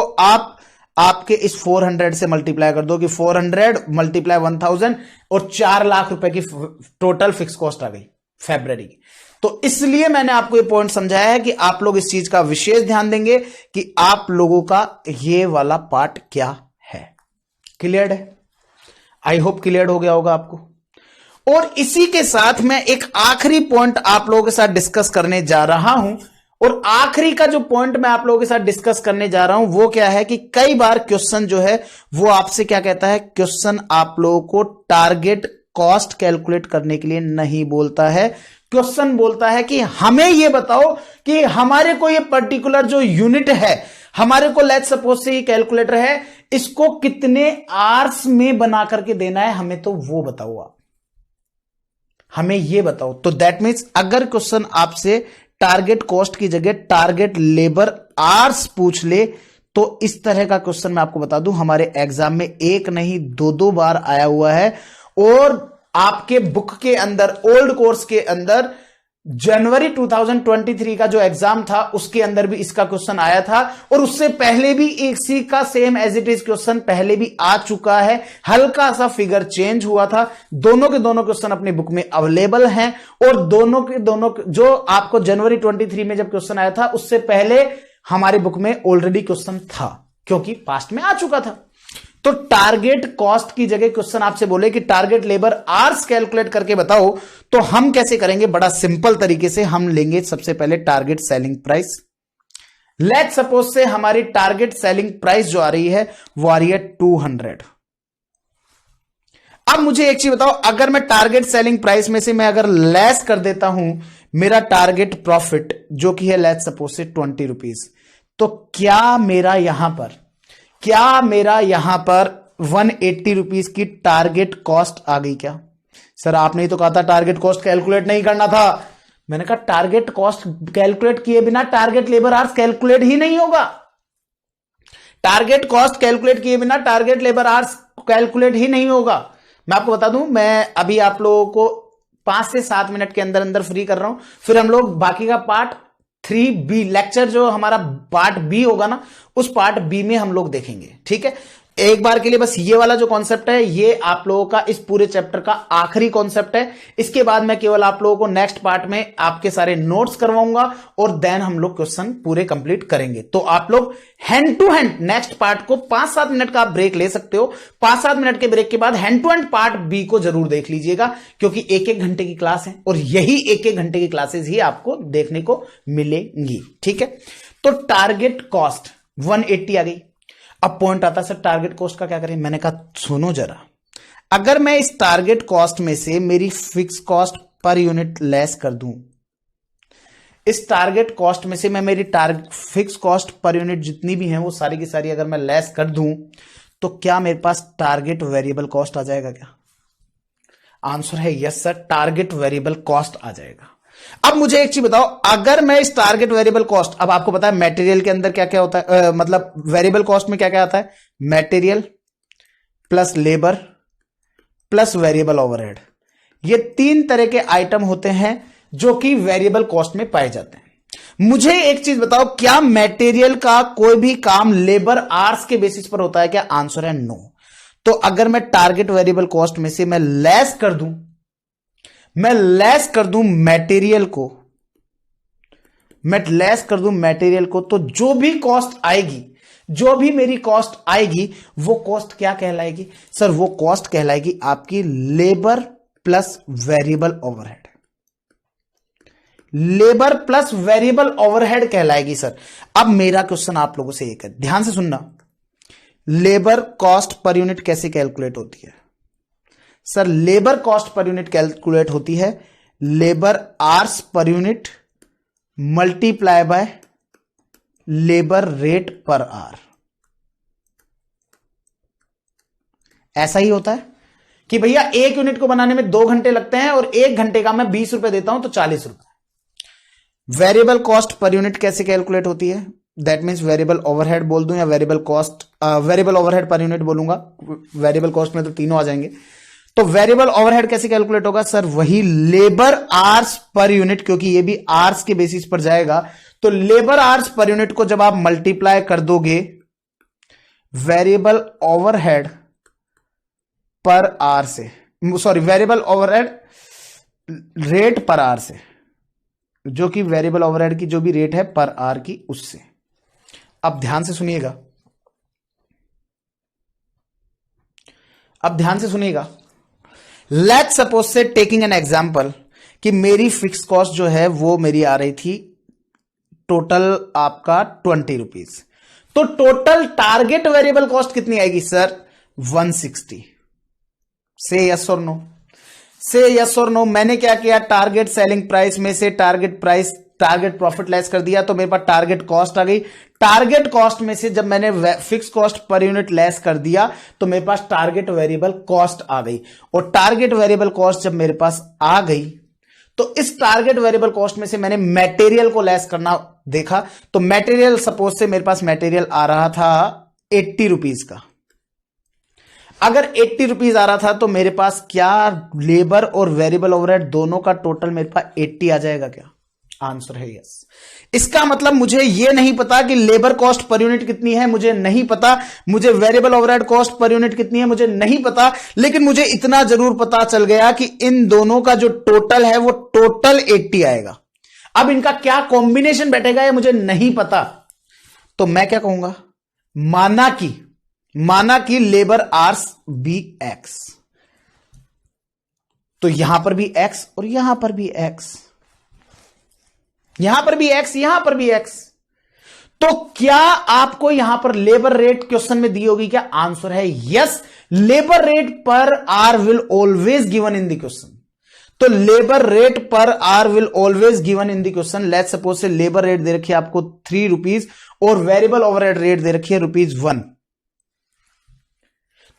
आपके इस 400 से मल्टीप्लाई कर दो कि 400 मल्टीप्लाई 1000 और 4 लाख रुपए की टोटल फिक्स कॉस्ट आ गई फरवरी की। तो इसलिए मैंने आपको ये पॉइंट समझाया है कि आप लोग इस चीज का विशेष ध्यान देंगे कि आप लोगों का ये वाला पार्ट क्या है। क्लियर है? आई होप क्लियर हो गया होगा आपको। और इसी के साथ मैं एक आखिरी पॉइंट आप लोगों के साथ डिस्कस करने जा रहा हूं। और आखिरी का जो पॉइंट मैं आप लोगों के साथ डिस्कस करने जा रहा हूं वो क्या है कि कई बार क्वेश्चन जो है वो आपसे क्या कहता है, क्वेश्चन आप लोगों को टारगेट कॉस्ट कैलकुलेट करने के लिए नहीं बोलता है। क्वेश्चन बोलता है कि हमें ये बताओ कि हमारे को ये पर्टिकुलर जो यूनिट है, हमारे को लेट्स सपोज से ये कैलकुलेटर है, इसको कितने आवर्स में बना करके देना है, हमें तो वो बताओ, आप हमें ये बताओ। तो दैट मीन्स अगर क्वेश्चन आपसे टारगेट कॉस्ट की जगह टारगेट लेबर आवर्स पूछ ले तो इस तरह का क्वेश्चन मैं आपको बता दूं हमारे एग्जाम में एक नहीं दो दो बार आया हुआ है, और आपके बुक के अंदर ओल्ड कोर्स के अंदर जनवरी 2023 का जो एग्जाम था उसके अंदर भी इसका क्वेश्चन आया था, और उससे पहले भी इसी का same as it is question पहले भी आ चुका है। हल्का सा फिगर चेंज हुआ था। दोनों के दोनों क्वेश्चन अपनी बुक में अवेलेबल हैं, और दोनों के दोनों जो आपको जनवरी 23 में जब क्वेश्चन आया था उससे पहले हमारी बुक में ऑलरेडी क्वेश्चन था, क्योंकि पास्ट में आ चुका था। तो टारगेट कॉस्ट की जगह क्वेश्चन आपसे बोले कि टारगेट लेबर आवर्स कैलकुलेट करके बताओ, तो हम कैसे करेंगे? बड़ा सिंपल तरीके से हम लेंगे सबसे पहले target selling price. Let's suppose से हमारी टारगेट सेलिंग प्राइस जो आ रही है वो आ रही है 200। अब मुझे एक चीज बताओ, अगर मैं टारगेट सेलिंग प्राइस में से मैं अगर लेस कर देता हूं मेरा टारगेट प्रॉफिट जो कि है लेट्स सपोज से 20 रुपीज, तो क्या मेरा यहां पर 180 रुपीज की टारगेट कॉस्ट आ गई क्या? सर आपने ही तो कहा था टारगेट कॉस्ट कैलकुलेट नहीं करना था। मैंने कहा टारगेट कॉस्ट कैलकुलेट किए बिना टारगेट लेबर आवर्स कैलकुलेट ही नहीं होगा। टारगेट कॉस्ट कैलकुलेट किए बिना टारगेट लेबर आवर्स कैलकुलेट ही नहीं होगा। मैं आपको बता दूं, मैं अभी आप लोगों को 5 से 7 मिनट के अंदर अंदर फ्री कर रहा हूं, फिर हम लोग बाकी का पार्ट 3B लेक्चर जो हमारा पार्ट बी होगा ना, उस पार्ट बी में हम लोग देखेंगे। ठीक है, एक बार के लिए बस ये वाला जो कॉन्सेप्ट है ये आप लोगों का इस पूरे चैप्टर का आखिरी कॉन्सेप्ट है। इसके बाद मैं केवल आप लोगों को नेक्स्ट पार्ट में आपके सारे नोट्स करवाऊंगा, और देन हम लोग क्वेश्चन पूरे कंप्लीट करेंगे। तो आप लोग hand to hand next part को 5-7 मिनट का आप ब्रेक ले सकते हो। 5-7 मिनट के ब्रेक के बाद hand to hand part B को जरूर देख लीजिएगा, क्योंकि 1-1 घंटे की क्लास है, और यही 1-1 घंटे की क्लासेस ही आपको देखने को मिलेंगी। ठीक है, तो टारगेट कॉस्ट 180 आ गई। अब पॉइंट आता सर टारगेट कॉस्ट का क्या करें? मैंने कहा सुनो जरा, अगर मैं इस टारगेट कॉस्ट में से मेरी fix cost per unit less कर दूं, इस टारगेट कॉस्ट में से मैं मेरी फिक्स कॉस्ट पर यूनिट जितनी भी हैं वो सारी की सारी अगर मैं लेस कर दूं, तो क्या मेरे पास टारगेट वेरिएबल कॉस्ट आ जाएगा क्या? आंसर है yes sir, target variable cost आ जाएगा। अब मुझे एक चीज बताओ, अगर मैं इस टारगेट वेरिएबल कॉस्ट, अब आपको पता है मटेरियल के अंदर क्या क्या होता है, मतलब वेरिएबल कॉस्ट में क्या क्या आता है? Material plus labour plus variable overhead, ये 3 तरह के आइटम होते हैं जो कि वेरिएबल कॉस्ट में पाए जाते हैं। मुझे एक चीज बताओ, क्या मटेरियल का कोई भी काम लेबर आवर्स के बेसिस पर होता है क्या? आंसर है नो। तो अगर मैं टारगेट वेरिएबल कॉस्ट में से मैं लेस कर दूं मटेरियल को, तो जो भी कॉस्ट आएगी, जो भी मेरी कॉस्ट आएगी, वो कॉस्ट क्या कहलाएगी? सर वो कॉस्ट कहलाएगी आपकी labour plus variable overhead. Labour plus variable overhead कहलाएगी सर। अब मेरा क्वेश्चन आप लोगों से एक है, ध्यान से सुनना, लेबर कॉस्ट पर यूनिट कैसे कैलकुलेट होती है? Sir labour cost per unit calculate होती है labour hours per unit multiply by labour rate per hour. ऐसा ही होता है कि भैया 1 यूनिट को बनाने में 2 घंटे लगते हैं और 1 घंटे का मैं 20 रुपए देता हूं तो 40 रुपए। वेरिएबल कॉस्ट पर यूनिट कैसे कैलकुलेट होती है? दैट मीन्स वेरिएबल ओवरहेड बोल दूं या वेरिएबल ओवरहेड पर यूनिट बोलूंगा, वेरिएबल कॉस्ट में तो तीनों आ जाएंगे। तो वेरिएबल ओवरहेड कैसे कैलकुलेट होगा? सर वही लेबर आवर्स पर यूनिट, क्योंकि ये भी आवर्स के बेसिस पर जाएगा, तो लेबर आवर्स पर यूनिट को जब आप मल्टीप्लाई कर दोगे वेरिएबल ओवरहेड पर आवर से, sorry variable overhead rate per hour से, जो कि वेरिएबल ओवरहेड की जो भी रेट है पर आवर की, उससे। अब ध्यान से सुनिएगा, लेट्स सपोज से टेकिंग एन एग्जांपल कि मेरी फिक्स कॉस्ट जो है वो मेरी आ रही थी टोटल आपका 20 रुपीज, तो टोटल टारगेट वेरिएबल कॉस्ट कितनी आएगी सर? 160। से यस और नो, से यस और नो। मैंने क्या किया, टारगेट सेलिंग प्राइस में से टारगेट प्रॉफिट लेस कर दिया, तो मेरे पास टारगेट कॉस्ट आ गई। टारगेट कॉस्ट में से जब मैंने fix cost per unit less कर दिया तो मेरे पास टारगेट वेरिएबल कॉस्ट आ गई, और टारगेट वेरिएबल कॉस्ट जब मेरे पास आ गई तो इस टारगेट वेरिएबल कॉस्ट में से मैंने मटेरियल को लेस करना देखा तो मटेरियल, सपोज से मेरे पास मटेरियल आ रहा था 80 रुपीज का। अगर 80 रुपीज आ रहा था तो मेरे पास क्या लेबर और वेरिएबल ओवरहेड दोनों का टोटल मेरे पास 80 आ जाएगा क्या? आंसर है यस। इसका मतलब मुझे यह नहीं पता कि लेबर कॉस्ट पर यूनिट कितनी है, मुझे नहीं पता, मुझे variable overhead cost per unit कितनी है, मुझे नहीं पता, लेकिन मुझे इतना जरूर पता चल गया कि इन दोनों का जो टोटल है वो टोटल 80 आएगा। अब इनका क्या कॉम्बिनेशन बैठेगा ये मुझे नहीं पता, तो मैं क्या कहूंगा, माना कि लेबर आर्स बी एक्स, तो यहां पर भी एक्स और यहां पर भी एक्स, यहां पर भी एक्स, यहां पर भी एक्स। तो क्या आपको यहां पर लेबर रेट क्वेश्चन में दी होगी क्या? आंसर है yes, labour rate per hour will always given in the question. तो labour rate per hour will always given in the question. Let's suppose say labour rate दे रखी है आपको 3 रुपीज और वेरिएबल ओवरहेड रेट दे रखी है ₹1।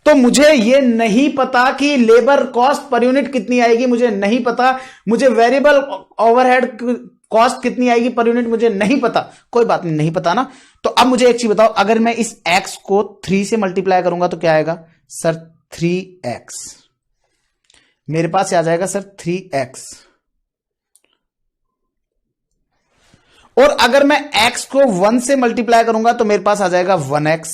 तो मुझे यह नहीं पता कि लेबर कॉस्ट पर यूनिट कितनी आएगी, मुझे नहीं पता, मुझे वेरिएबल ओवरहेड कॉस्ट कितनी आएगी पर यूनिट, मुझे नहीं पता। कोई बात नहीं, नहीं पता ना, तो अब मुझे एक चीज बताओ, अगर मैं इस x को 3 से मल्टीप्लाई करूंगा तो क्या आएगा सर? 3x। मेरे पास आ जाएगा सर 3x। और अगर मैं x को 1 से मल्टीप्लाई करूंगा तो मेरे पास आ जाएगा 1x।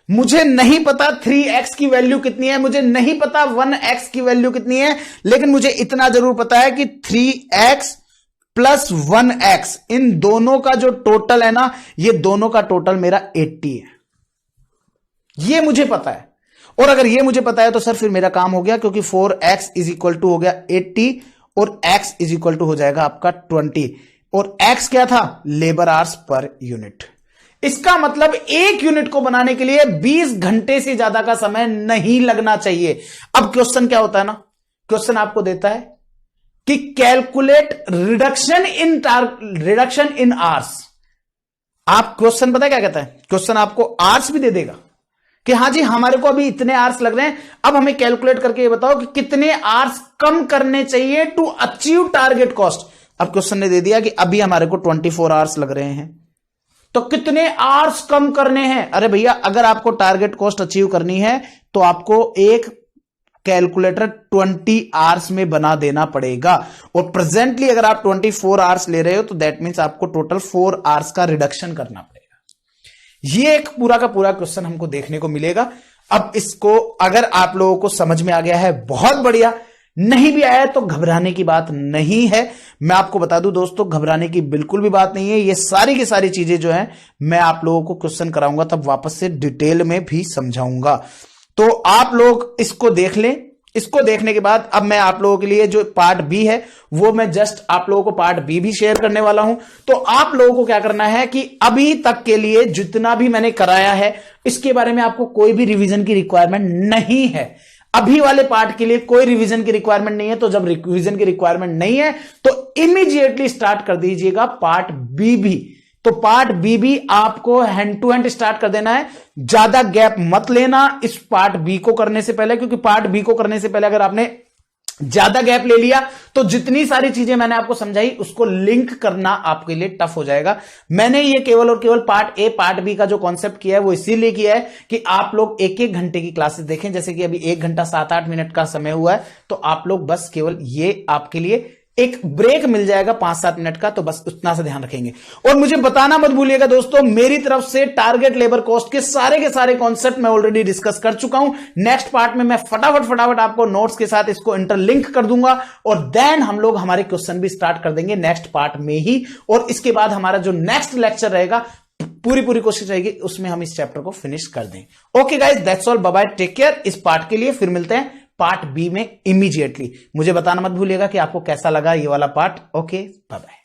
मुझे नहीं पता 3x की वैल्यू कितनी है, मुझे नहीं पता 1x की वैल्यू कितनी है, लेकिन मुझे इतना जरूर पता है कि 3x प्लस 1x, इन दोनों का जो टोटल है ना, ये दोनों का टोटल मेरा 80 है। ये मुझे पता है। और अगर ये मुझे पता है तो सर फिर मेरा काम हो गया, क्योंकि 4x इज इक्वल टू हो गया 80 और x इज इक्वल टू हो जाएगा आपका 20। और x क्या था? Labour hours per unit. इसका मतलब एक यूनिट को बनाने के लिए 20 घंटे से ज्यादा का समय नहीं लगना चाहिए। अब क्वेश्चन क्या होता है ना, क्वेश्चन आपको देता है कि कैलकुलेट रिडक्शन इन आवर्स। आप क्वेश्चन पता है क्या कहता है? क्वेश्चन आपको आवर्स भी दे देगा कि हां जी हमारे को अभी इतने आवर्स लग रहे हैं, अब हमें कैलकुलेट करके ये बताओ कि कितने आवर्स कम करने चाहिए टू अचीव टारगेट कॉस्ट। अब क्वेश्चन ने दे दिया कि अभी हमारे को 24 आवर्स लग रहे हैं, तो कितने आवर्स कम करने हैं? अरे भैया, अगर आपको टारगेट कॉस्ट अचीव करनी है तो आपको एक कैलकुलेटर 20 आवर्स में बना देना पड़ेगा। और प्रेजेंटली अगर आप 24 आवर्स ले रहे हो तो दैट मीन्स आपको टोटल 4 आवर्स का रिडक्शन करना पड़ेगा। ये एक पूरा का पूरा क्वेश्चन हमको देखने को मिलेगा। अब इसको अगर आप लोगों को समझ में आ गया है, बहुत बढ़िया, नहीं भी आया तो घबराने की बात नहीं है। मैं आपको बता दूं दोस्तों, घबराने की बिल्कुल भी बात नहीं है। ये सारी की सारी चीजें जो है मैं आप लोगों को क्वेश्चन कराऊंगा तब वापस से डिटेल में भी समझाऊंगा, तो आप लोग इसको देख लें। इसको देखने के बाद अब मैं आप लोगों के लिए जो पार्ट बी है वो मैं जस्ट आप लोगों को पार्ट बी भी शेयर करने वाला हूं। तो आप लोगों को क्या करना है कि अभी तक के लिए जितना भी मैंने कराया है इसके बारे में आपको कोई भी रिवीजन की रिक्वायरमेंट नहीं है। अभी वाले पार्ट के लिए कोई रिवीजन की रिक्वायरमेंट नहीं है। तो जब रिवीजन की रिक्वायरमेंट नहीं है तो इमीडिएटली स्टार्ट कर दीजिएगा पार्ट बी भी। तो पार्ट बी भी आपको हैंड टू हैंड स्टार्ट कर देना है, ज्यादा गैप मत लेना इस पार्ट बी को करने से पहले, क्योंकि पार्ट बी को करने से पहले अगर आपने ज्यादा गैप ले लिया तो जितनी सारी चीजें मैंने आपको समझाई उसको लिंक करना आपके लिए टफ हो जाएगा। मैंने ये केवल और केवल पार्ट ए पार्ट बी का जो कॉन्सेप्ट किया है वो इसीलिए किया है कि आप लोग एक एक घंटे की क्लासेस देखें। जैसे कि अभी 1 घंटा 7-8 मिनट का समय हुआ है, तो आप लोग बस केवल ये आपके लिए एक ब्रेक मिल जाएगा 5-7 मिनट का, तो बस उतना सा ध्यान रखेंगे। और मुझे बताना मत भूलिएगा दोस्तों, मेरी तरफ से टारगेट लेबर कॉस्ट के सारे कॉन्सेप्ट मैं ऑलरेडी डिस्कस कर चुका हूं। नेक्स्ट पार्ट में मैं फटाफट आपको नोट्स के साथ इसको इंटरलिंक कर दूंगा और देन हम लोग हमारे क्वेश्चन भी स्टार्ट कर देंगे नेक्स्ट पार्ट में ही। और इसके बाद हमारा जो नेक्स्ट लेक्चर रहेगा पूरी कोशिश रहेगी उसमें हम इस चैप्टर को फिनिश कर दें। Okay guys, that's all, bye bye, take care. इस पार्ट के लिए फिर मिलते हैं पार्ट बी में इमीडिएटली। मुझे बताना मत भूलिएगा कि आपको कैसा लगा ये वाला पार्ट। Okay, bye bye.